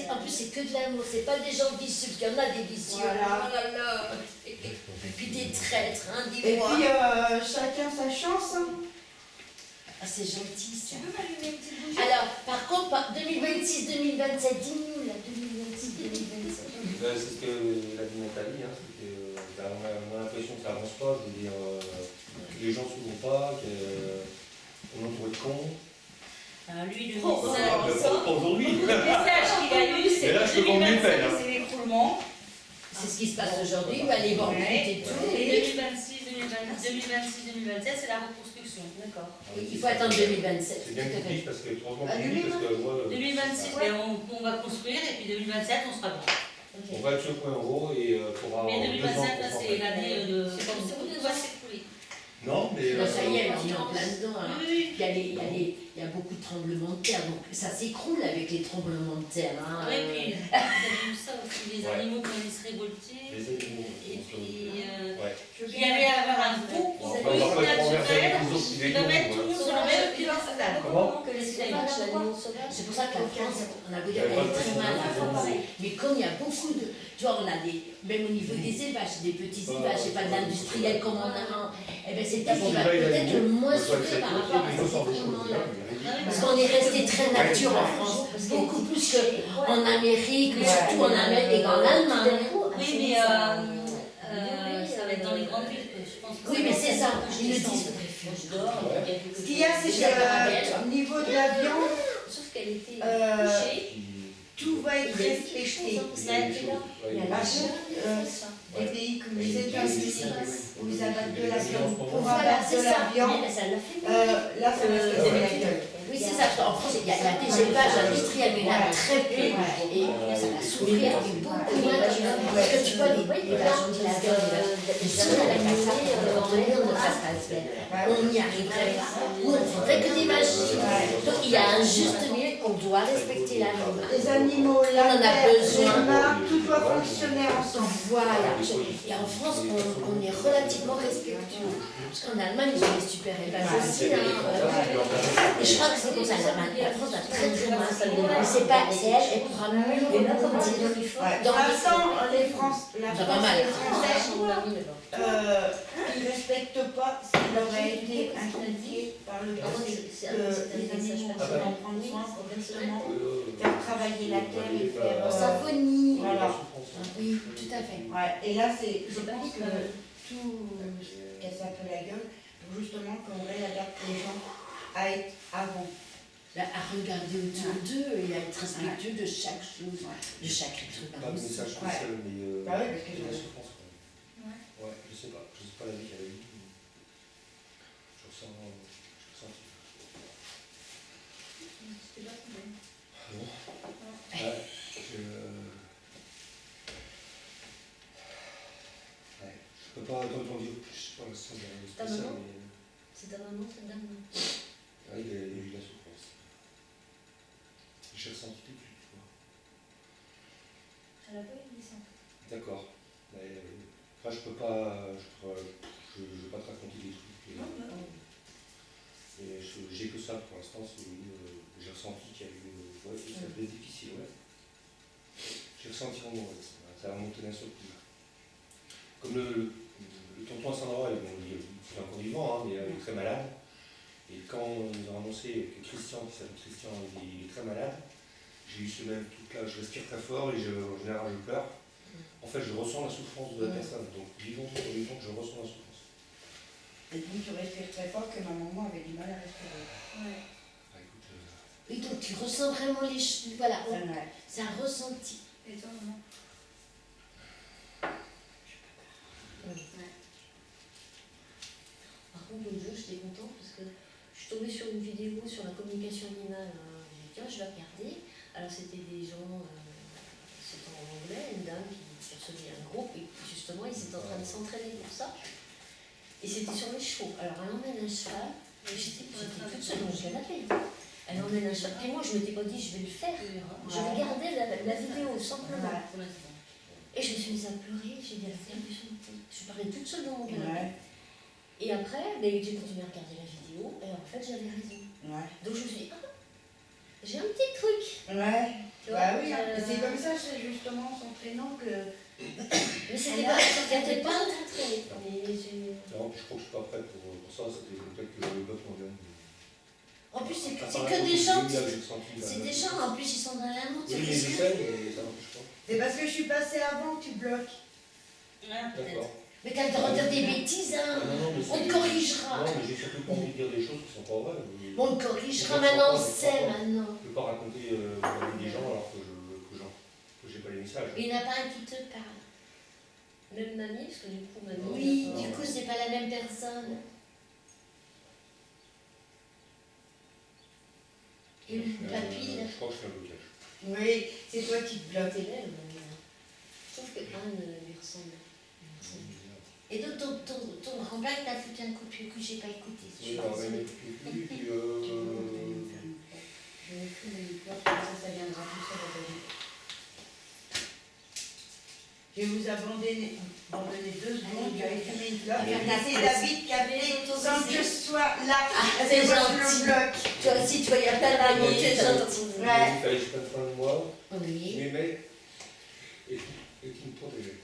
En plus, c'est que de l'amour, c'est pas des gens vicieux, il y en a des vicieux. Voilà. Oh là là. Et puis des traîtres, hein, Et dis-moi. puis chacun sa chance. Hein. Ah, c'est gentil ça. Tu peux m'allumer une petite bougie? Alors, par contre, 2026-2027, dis-nous là, 2026-2027. C'est ce que l'a dit Nathalie, hein, c'est que on a l'impression que ça avance pas, je veux dire, que les gens ne s'ouvrent pas, qu'on est entouré de cons. Alors lui, le Oh, message, Pas aujourd'hui. le message qu'il a eu, c'est Mais là, je que peux vendre mes peines, 2025, hein. c'est l'écroulement. C'est ce qui se passe aujourd'hui, bah, les banquiers et tout. Et 2026-2027, c'est la reconstruction. D'accord. Il faut attendre 2027. C'est bien tout que à tu fait. dises parce que trop longtemps Allumez, parce que moi, 2026, ben, on va construire, et puis 2027, on sera bon. on va être sur le point euro et pour avoir Mais 2027, 2 ans là, pour c'est s'en l'année de... C'est comme ça Tout que va s'écouler. Non, mais. Là, ça y est, on est en plein dedans. Hein. Oui, Puis il y a beaucoup de tremblements de terre, donc ça s'écroule avec les tremblements de terre. Hein. oui, puis vous avez vu ça aussi, les Ouais. animaux qui allaient se révolter. Les animaux. Et puis, Ouais. il y allait avoir un gros Bon, coup après, on va pas être renversé naturel avec les autres qui va mettre tout le monde sur le même piédestal. Comment que les sauvages, l'animal sauvage. C'est pour ça qu'en France, on a beau dire qu'elle est très mal avancée, mais comme il y a beaucoup de. Tu vois, on a des. Même au niveau des élevages, des petits élevages, c'est pas de l'industriel comme on a un. Eh bien, c'est peut-être qui va peut-être le moins souffrir par rapport à ces écroulements-là. Parce qu'on est resté très nature en France, beaucoup plus qu'en Amérique, mais surtout en Amérique et en Allemagne. Oui, mais ça va être dans les grandes villes, je pense. Oui, mais c'est ça, ils le disent. Ce qu'il y a, c'est qu'au niveau de la viande, Sauf qu'elle était Euh, couchée. tout va être respecté. Des pays comme les États-Unis, où ils abattent de la viande pour Voilà, abattre c'est de ça. la viande, Mais ça l'a fait. là, ça va se casser la gueule. Oui, c'est ça. En France, il y a des élevages industriels, mais là, très peu. Et ça va souffrir avec beaucoup moins. Parce que tu vois, les vaches ont dit la viande, ils sont à la casse, on ne fasse pas se mettre. On n'y arriverait pas. Nous, on ne ferait que des machines. Donc, il y a un juste milieu qu'on doit respecter l'animal. Les animaux, On en a la terre, besoin. l'humain, tout doit fonctionner ensemble. Voilà. Et en France, on est relativement respectueux. Parce qu'en Allemagne, ils ont des super élevages aussi. Hein. Et je crois que c'est comme ça, la France va très très mal. Mais c'est pas, c'est elle pourra mieux rebondir. Pour l'instant, les Français, la Ça va France, mal. les Français, ils ne respectent pas ce qui leur a été inculqué par le passé. Les animaux, on doit en prendre soin pour justement faire travailler la terre et faire. En symphonie. Voilà. Oui, tout à fait. Ouais, et là, je pense que tout casse un peu la gueule pour justement qu'on réadapte les gens à être avant. Là, à regarder autour d'eux et à être respectueux de chaque chose, de chaque être humain. Pas de message spécial, mais. Bah ouais, parce que la je- souffrance, quoi. Ouais, je sais pas la vie qu'elle a eue. Je ressens. C'était pas trop bien. Ouais, je peux pas t'en dire plus pour l'instant dans le Ta spécial, maman mais. C'est ta maman, cette dame. Ouais, il a eu de la souffrance. J'ai ressenti tout de suite, tu vois. Elle a pas eu de descente. D'accord. Mais, enfin, je peux pas. Je vais pas te raconter des trucs. Et j'ai que ça pour l'instant, j'ai ressenti qu'il y a eu. Ouais, ça devait être difficile, ouais. J'ai ressenti en moi, ça a remonté d'un seul coup. Comme le tonton à Sandra, il est encore vivant, hein, mais il est très malade. Et quand on nous a annoncé que Christian, qui s'appelle Christian, il est très malade, j'ai eu ce même truc-là, je respire très fort et en général je pleure. En fait, je ressens la souffrance de la personne. Donc, vivant, je ressens la souffrance. Et donc tu respires très fort que ma maman avait du mal à respirer. Ouais. Bah, écoute, Oui, donc tu ressens vraiment les choses. Voilà, Ouais. c'est un ressenti. Et toi, maman? Par contre, l'autre jour, j'étais contente parce que je suis tombée sur une vidéo sur la communication animale. J'ai dit, tiens, je vais regarder. Alors, c'était des gens, c'était en anglais, une dame qui recevait un groupe et justement, ils étaient en train de s'entraîner pour ça. Et c'était sur les chevaux. Alors, elle emmène un cheval, et j'étais toute seule, donc je l'avais. Elle emmène un cheval. Et moi, je ne m'étais pas dit, je vais le faire. Je regardais la vidéo simplement. Et je me suis mise à pleurer, j'ai dit, je parlais toute seule dans mon canapé. Ouais. Et après, j'ai continué à regarder la vidéo, et en fait, j'avais raison. Ouais. Donc je me suis dit, ah, j'ai un petit truc. Ouais. Tu vois, Bah oui, hein. C'est comme ça, c'est justement son prénom que. Mais c'était Elle a- pas, c'était pas entraîné. Mais j'ai. Non, puis je crois que je suis pas prêt pour ça, c'était peut-être que le bloc mondial. En plus, c'est Ah, que des gens. là, j'ai senti, là, C'est des gens, en plus, ils sont dans l'amour. Oui, mais j'essaie, mais ça n'empêche pas. C'est parce que je suis passée avant que tu bloques. Ouais, peut-être. D'accord. Mais quand tu redire des bêtises, hein, Ah, non, mais on c'est- te corrigera. Non, mais j'ai surtout pas envie de dire des choses qui sont pas vraies. mais- On te corrigera maintenant, on sait maintenant. Je ne peux pas raconter la vie des gens alors que j'ai pas les messages. Il n'y en a pas un qui te parle. Même mamie, parce que du coup, mamie. Oui, d'accord. du coup, c'est pas la même personne. Et papy, là. Je crois que je fais un blocage. Oui, c'est toi qui te bloques. C'est belle, mamie. Je trouve que Anne lui ressemble. Et donc, ton grand-père t'a foutu un coup de pied que j'ai pas écouté. Oui, alors, elle est plus, puis, Je n'ai plus de blocs, comme ça viendra tout seul à ta vie. Je vais vous abandonner 2 secondes, je vais fumer une clope. C'est David qui a fait sans que je sois là. c'est moi gentil. je le bloque. Toi aussi, toi, il y a plein d'amour, tu es gentil. il Ouais. fallait que je prenne soin de moi, je Oui. m'aimais et qui me protégeait.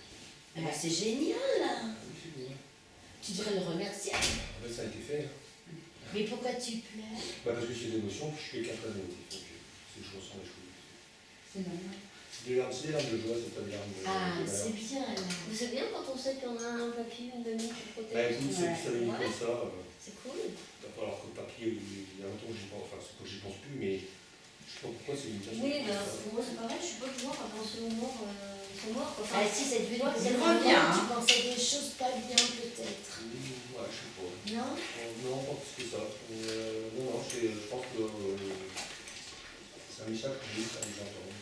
Ah, c'est génial, là. Oui, c'est bien. Tu devrais le remercier. En fait, ça a été fait. Mais pourquoi tu pleures? Parce que c'est l'émotion, puis je suis quelqu'un de négatif. Donc, c'est je ressens les choses. C'est normal. C'est des larmes de joie, c'est pas des larmes de Ah, de c'est malheur. bien, là. Mais c'est bien quand on sait qu'on a un papy, une mamie qui Bah protège. écoute, c'est ça venu comme ça. C'est cool. Alors que le papier, il y a longtemps que j'y pense, enfin, c'est pas que j'y pense plus, mais je sais pas pourquoi c'est une tâche. Oui, ben, moi c'est pareil, je suis pas toujours à penser aux morts. Ils sont morts, quoi. Ah, si, c'est devenu Ouais, c'est tellement revient, bien, hein. tu pensais des choses pas bien, peut-être. Ouais, je sais pas. Non? Non, pas plus que ça. Non, je pense que c'est un message que j'ai eu à les entendre.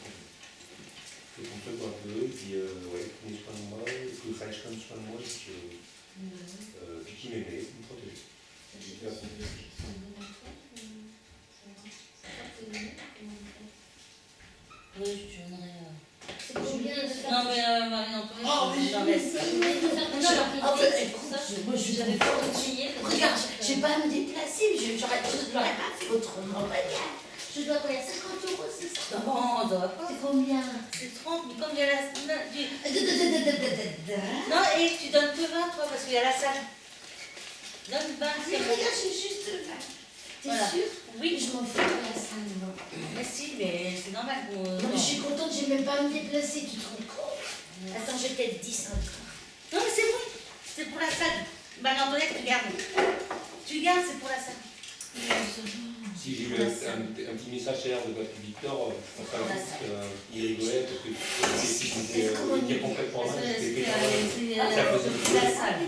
Que qu'on se voit un peu, puis ouais, prenez soin de moi, que vous fallait prendre soin de moi, puis qui m'aimait, qui me protégeait. J'ai fait un Oui, je viendrai. C'est combien de faire Non, mais Marie-Antoinette, Oh, mais j'en je laisse. Ah, bah, écoute, moi, je J'avais pas oublié. Regarde, je vais pas me déplacer, je l'aurais pas fait autrement. Regarde, je dois combien? 50 €, c'est ça? Non, on doit pas. C'est combien? C'est 30, mais comme il y a la. Non, et tu donnes que 20, toi, parce qu'il y a la salle. Donne 20, Mais c'est bon. regarde, j'ai juste 20. T'es Voilà. sûre? Oui, Je m'en fous de la salle, moi. mais si, mais c'est normal. Non, mais je suis contente, j'ai même pas à me déplacer, tu te rends compte? Attends, je vais peut-être 10 encore. Non, mais c'est bon, c'est pour la salle. Marie-Antoinette, tu gardes. Tu gardes, c'est pour la salle. Si j'ai eu un petit message hier de Papy Victor, je pense qu'il rigolait parce que c'était complètement dingue, c'était pétard. Ça faisait la salle.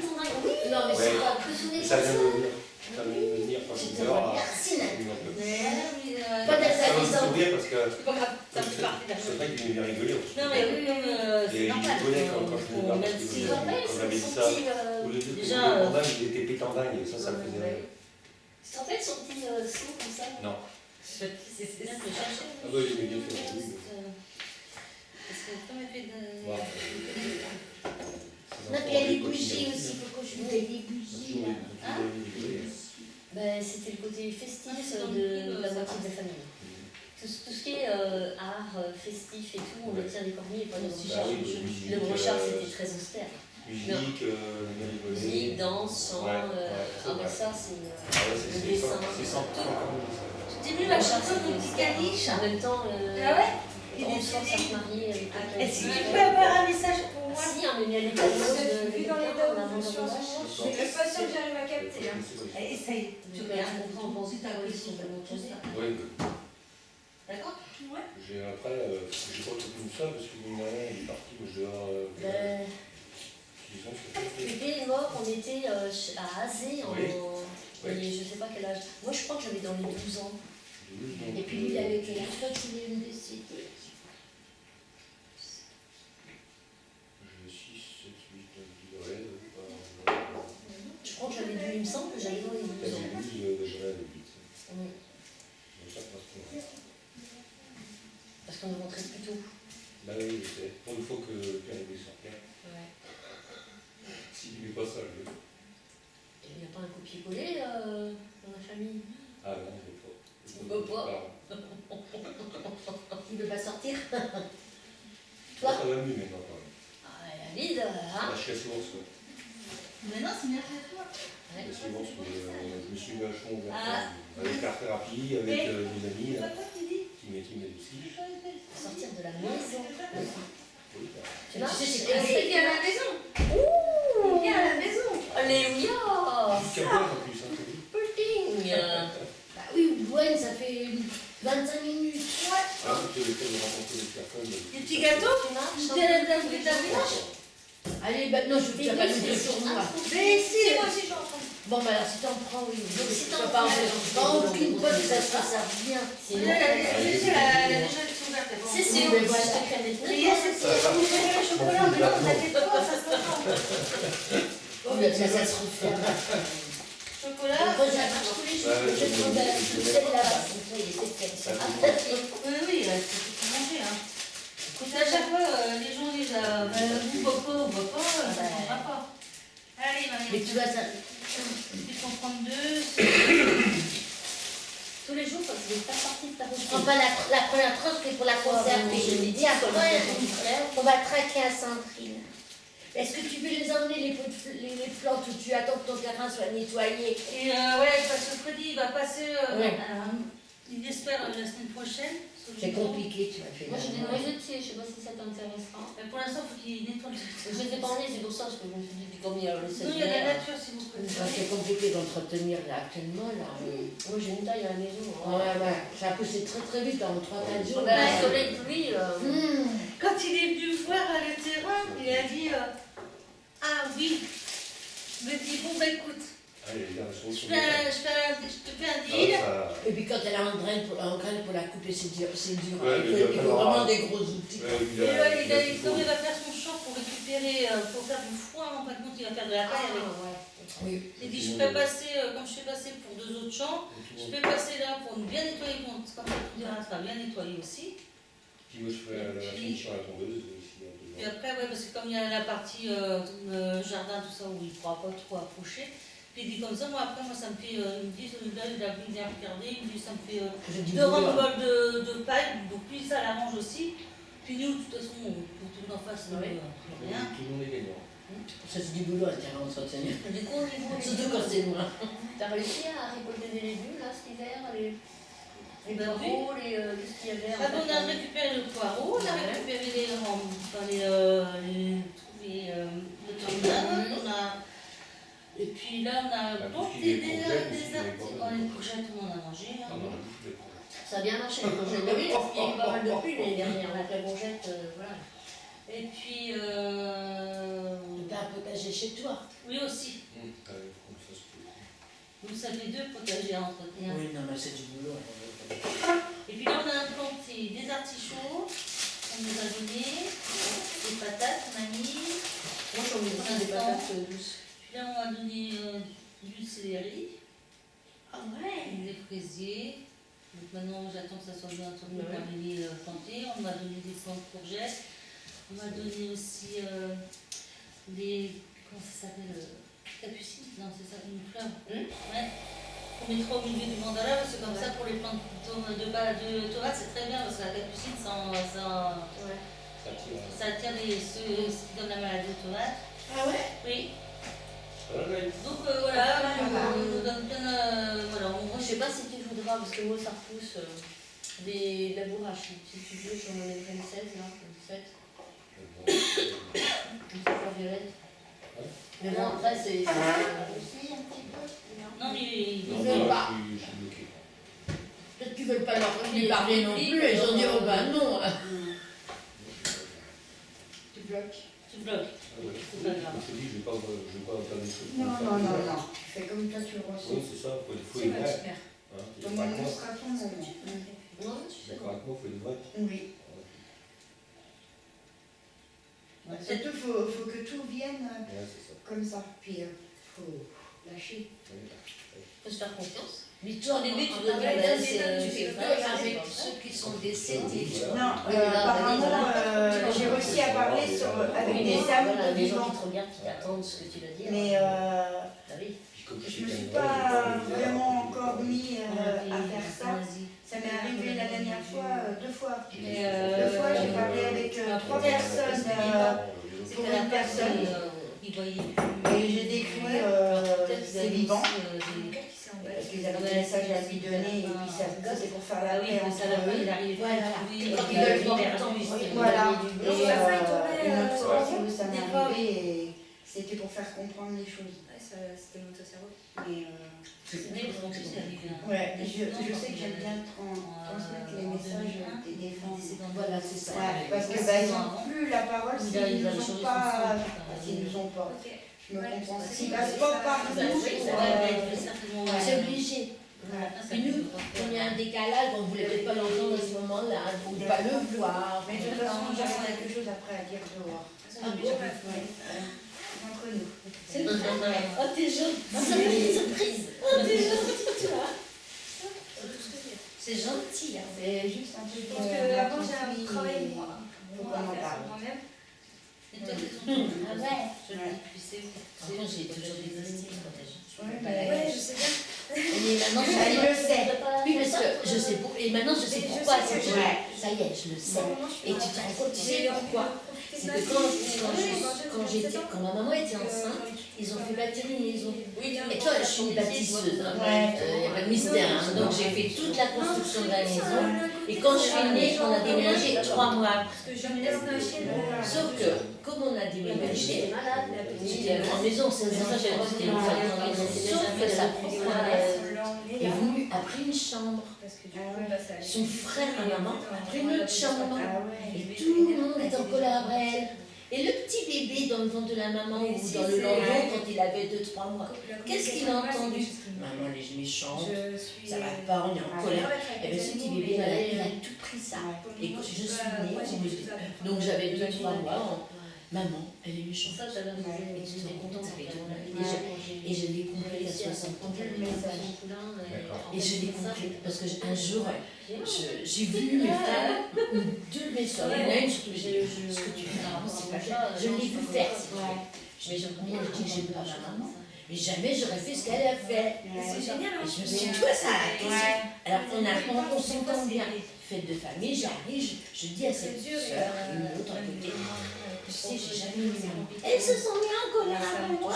Non, mais c'est Ouais. pas que sous les Et ça vient de personnes. venir. Ça vient de venir quand Je il te dort. remercie, Nathalie. Ça Pas d'être va à me maison. sourire parce que C'est pas grave, ça fait partie de la c'est chose. vrai qu'il vient rigoler. Non, mais oui, Et c'est il normal. rigolait quand je venais là, parce Même que si. Tu te rappelles, on avait dit son ça. petit... Au lieu de Déjà, dingue, il était pétant dingue et ça me faisait rire. Tu te rappelles son petit son comme ça? Non. C'est bien de chercher. Ah bah, j'aimais bien faire ça, oui. Parce que comme elle fait de. Ouais. Non, puis il y a les bougies aussi, il faut que je mette des bougies. là. Ben, c'était le côté festif de la moitié de la famille. Tout ce qui est art festif et tout, on Ouais. obtient des corniers et pas des Bah brochards. oui, musique, Le brochard, c'était très austère. Musique, rigoler. Musique, danse, chant. Ouais, Ah, mais ça, c'est. Ah ouais, le c'est dessin. 100% comme ça. T'es venu la chanson de petit caniche? En même temps, Ah ouais? on se force à se marier avec Est-ce que tu peux avoir un message pour moi? Si, hein, mais il y a les panneaux de. Vu dans les on a dates, je suis en ce moment, je suis pas sûre que j'arrive à capter. Hein. Essaye. Tu peux rien comprendre, on pense que ta position de mon Oui, D'accord? j'ai après, j'ai pas tout comme ça parce que mon mari il est parti, mais je dois. Ben, Disons que c'est Pépé est mort, on était à Azé en. Oui. Et je sais pas quel âge. Moi, je crois que j'avais dans les 12 ans. Et puis lui, il avait quel âge quand il est venu décéder? Je 6, 7, 8, 9, 10, ouais. Je crois que j'avais dû, il me semble que j'avais dans les 12 ans. Déjà le 8. Mm. Donc ça passe pour moi. Parce qu'on est rentré plus tôt. Bah oui, je sais. Pour une fois que le père est sortir. Ouais. S'il n'est pas ça, je. Il n'y a pas un copier-coller dans la famille. Ah non, il n'est pas. Il veut pas. veux pas sortir? Ça va mieux maintenant quand même. Ah, la vide, hein? La Chiassouance, ouais. Mais non, c'est bien fait toi. La Chiassouance, je me suis vachement ouvert Ah. avec l'art-thérapie, avec des amis C'est pas toi qui dis. qui m'aident aussi. Sortir de la maison. Oui, bah, Tu vois? Tu sais, c'est Et très c'est Viens à la maison. Ouh! Viens à la maison. Alléluia! du capote en plus, hein, t'as vu. Pudding! Bah oui, Gwen, ça fait 25 minutes. Ah, tu as le fait de rencontrer des personnes. Des petits gâteaux. Tu marches? Tu t'es la village. Allez, bah non, je ne vais pas nous dire sur moi. Mais si. Moi aussi, j'en prends. Bon, bah alors si t'en prends, oui. Donc, si t'en pas en prends, fait. Pas aucune pote, ça revient. Sinon, Elle a déjà ouverte. c'est sûr, Oui, mais voilà. voilà. Je te crème des Mais il y a cette le chocolat, mais non, on a fait quoi, ça se passe. Oh, mais ça se referme. Chocolat. Moi, j'arrache tous les jours. Je trouve celle-là. Oui, oui, c'est tout manger. Hein. Écoute, à chaque fois, les gens disent vous boit pas, ça ne changera pas. Allez, Mais Marie, tu vois, ça. il faut prendre deux. Tous les jours, quand tu n'es pas sorti de ta routine. Enfin, la première tranche, c'est pour la conserver. Je me dis, après, on va traquer à Saint-Prix. Est-ce que tu veux les emmener, les plantes, où tu attends que ton terrain soit nettoyé? Et ouais, parce que Freddy, il va passer. Ouais. Alors, il espère la semaine prochaine. C'est compliqué, tu vas faire. Moi, j'ai des noisetiers, je sais pas si ça t'intéressera. Mais pour l'instant, il faut qu'il nettoie le Je les ai pas emmenés, c'est pour ça, parce que je me suis dit, comme il y a le Non, il y a de la nature, si vous préférez. C'est compliqué d'entretenir là actuellement. Là. Moi, j'ai une taille à la maison. Hein. Ouais, ça a poussé très très vite en 3-4 jours. Ben, le soleil de pluie. Quand il est venu me voir à le terrain, il a dit ah oui. Il me dit bon, bah écoute, Allez, les gars, je te fais un deal. Et puis quand elle a en graine pour la couper, c'est dur. Ouais, Il faut vraiment des gros outils. Et comme il va faire son champ pour récupérer, pour faire du foin, en fin de compte, il va faire de la paille avec. Oui. Il dit je fais passer, comme je fais passer pour 2 autres champs, je fais passer là pour bien nettoyer mon comme ça tout terrain sera bien nettoyé aussi. Puis moi, je ferai la finition à la tondeuse aussi. Et après, ouais, parce que comme il y a la partie jardin, tout ça, où il ne pourra pas trop approcher, puis il dit comme ça, moi après, ça me fait, il me dit, là, il a bien regardé, il me dit, ça me fait 2 remboles de paille, donc lui, ça l'arrange aussi. Puis nous, de toute façon, pour tout le monde en face, rien. Tout le monde est gagnant. Ça c'est du boulot à terrain entretenir. Du coup, au niveau Surtout quand c'est loin. t'as réussi à récolter des légumes, là, cet hiver, les Ben oui. poireaux, qu'est-ce qu'il y avait Ah, on a récupéré le poireau, on a récupéré les tomates, on a. Et puis là, on a planté des courgettes, on en a mangé. Ah non, je bouffe les courgettes. Ça a bien marché, les courgettes. Mais oui, parce qu'il y a eu pas mal de pluie l'année dernière, la courgette, voilà. Et puis. T'as un potager chez toi. Oui, aussi. Allez, comme ça, c'est cool. Donc ça fait 2 potagers à entretenir. Oui, non, mais c'est du boulot. Et puis là, on a implanté des artichauts, on nous a donné, des patates, on a mis. Moi, j'en ai plein des patates douces. Puis là, on m'a donné du céleri, Ah ouais. des fraisiers. Donc maintenant, j'attends que ça soit bien entendu Ouais. par les plantés. On m'a donné des plantes de courgettes. On m'a donné aussi des. Comment ça s'appelle capucine? Non, c'est ça, une fleur. Ouais. On mettra au milieu du mandala parce que comme ça, pour les plantes de tomates, c'est très bien parce que la capucine, ça attire ceux qui donnent la maladie de tomate. Ah ouais. Oui. Voilà, Donc voilà, on nous donne plein voilà, Moi, je sais pas si tu voudras, parce que moi, ça repousse de la bourrache. Si tu veux, j'en mettrai une 16, là, une 7. Une fleur violette. Mais bon, après, c'est. Aussi un petit peu. non mais Ils veulent pas. je suis bloqué. Peut-être qu'ils veulent pas leur lui parler non plus. Ils ont dit, oh ben non. Tu bloques. tu bloques. Ah ouais. C'est pas grave. Je te dis, je vais pas faire des choses. Non, non, non, non. Tu fais comme toi, tu le Oui, ressens. c'est ça, il faut C'est être vrai. super. Hein, tu es Ton d'accord avec moment moi? sera ton moment. Non, tu sais. D'accord avec moi, il faut être vrai. Oui. Ouais, Surtout, faut que tout vienne Ouais, c'est ça. comme ça. Puis, faut lâcher. Faut se faire confiance. Mais toi, Au début, tu dois en dire, fait, ben, tu c'est fais vrai, peur c'est avec pas vrai. ceux qui sont décédés. tu vois. Non, Oui, là, apparemment, Valérie, j'ai réussi à parler avec Oui, des mais âmes voilà, de des gens vivants. qui te regardent, qui attendent ce que tu vas dire. Mais Ah oui. Puis comme je sais me qu'il y a suis une pas vraie- vraiment encore mis à Vas-y, faire ça. vas-y. Ça m'est arrivé la dernière fois, 2 fois. Mais Deux fois, j'ai parlé avec trois personnes C'est pour qu'à la une personne. ils voyaient Et j'ai décrit c'est vivant. Parce qu'ils avaient des messages à lui donner et puis ça c'est pour faire la paix entre eux. il arrivait Voilà. oui, Quand il ils veulent il voir est le temps, revenu, ils il Voilà. est revenu. Et la fin, il tournait, une autre fois des ça m'est fois. arrivé et c'était pour faire comprendre les choses. Ouais, c'était monté au cerveau. Mais, C'est vrai, parce qu'en plus, il arrivait un- ouais, je sais que j'aime bien transmettre les messages des femmes. Voilà, c'est ça. Ouais, parce que ils n'ont plus la parole s'ils ne nous ont pas. S'ils nous ont pas. Ok. Je me comprends. Ouais, S'ils passent pas par Bah, nous, oui, ça pour, va être certainement. C'est obligé. ouais. Et nous, on a un décalage, on ne voulait peut-être pas l'entendre à ce moment-là, on ne pas le voir. Mais de toute façon, j'aurai quelque chose après à dire dehors. Ah bon? Ouais. Entre nous. C'est le travail. Oh, t'es gentil. Ça fait une surprise. Oh, t'es gentil, tu vois. C'est gentil. Hein. C'est juste un peu Je pense qu'avant, j'ai un travail moi. Faut Moi, qu'on en à faire parle. sur moi-même. Et toi, t'es son- Ah ouais. Tu sais, Par contre, j'ai toujours existé. Je Ouais, peux pas la Ouais, cacher. je sais bien. Mais maintenant, Elle le sait. Oui, parce que je sais pour... Et maintenant, je sais Mais je pourquoi. sais c'est que que ouais. ça y est, je le sais. Et tu te rends compte, tu sais J'ai pourquoi? C'est que quand ma maman était enceinte, ils ont fait bâtir une maison. Et toi, je suis une bâtisseuse, hein. Ouais. Il n'y a pas de mystère. Hein. Donc j'ai fait toute la construction de la maison. Et quand je suis née, on a déménagé 3 mois. Parce que je me laisse lâcher. Sauf que, comme on a déménagé, j'étais en maison, 16 ans, j'avais quitté une femme en maison. Sauf que sa propre mère est venue, a pris une chambre. Son frère et maman a pris une autre chambre. Ah ouais. Et tout le monde est en colère à elle. Et le petit bébé dans le ventre de la maman ou dans le landau quand il avait 2-3 mois, qu'est-ce qu'il a entendu? Maman, elle est méchante, ça va pas, on est en colère. Et bien ce petit bébé, il a tout pris ça. Et quand je suis née, on me dit- donc j'avais 2-3 mois, maman, elle est méchante. Ça, t'as l'air de- Et tu te rends compte, ça fait tout mal. Et je l'ai compris à 60 ans. Et je l'ai compris parce que un jour, j'ai vu mes frères, deux de mes soeurs, il y en a une surtout, j'ai dit, ce que tu fais, maman, c'est pas bien. Je l'ai vu faire, si tu veux. Mais je dis que j'ai peur de maman. Mais jamais j'aurais fait ce qu'elle a fait. C'est génial, Et hein. je me suis dit, toi, ça alors on s'entend bien. Fête de famille, j'arrive, je dis à cette soeur, une autre à côté, tu sais, j'ai jamais eu maman. Elles se sont mis en colère avec moi.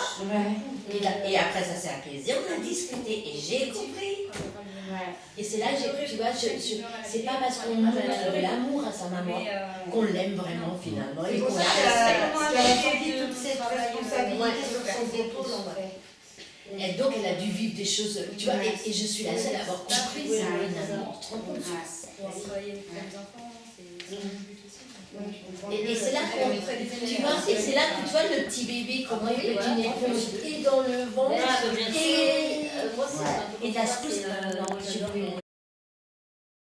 Et après, ça s'est apaisé, on a discuté et j'ai compris. Et c'est là que j'ai, tu vois, c'est pas parce qu'on montre de l'amour à sa maman qu'on l'aime vraiment finalement et C'est qu'on pour la ça qu'elle respecte. a pris toute cette responsabilité sur ses épaules en fait. Et donc elle a dû vivre des choses, tu vois, et je suis la seule à avoir compris ça. Finalement, tu te rends compte? Travailler avec les enfants, c'est un but aussi. Et c'est là qu'on, tu vois, et c'est là que tu vois le petit bébé, comment il peut une éponge et dans le ventre, et Moi, c'est un peu et t'as ce pouce, non, je sais plus.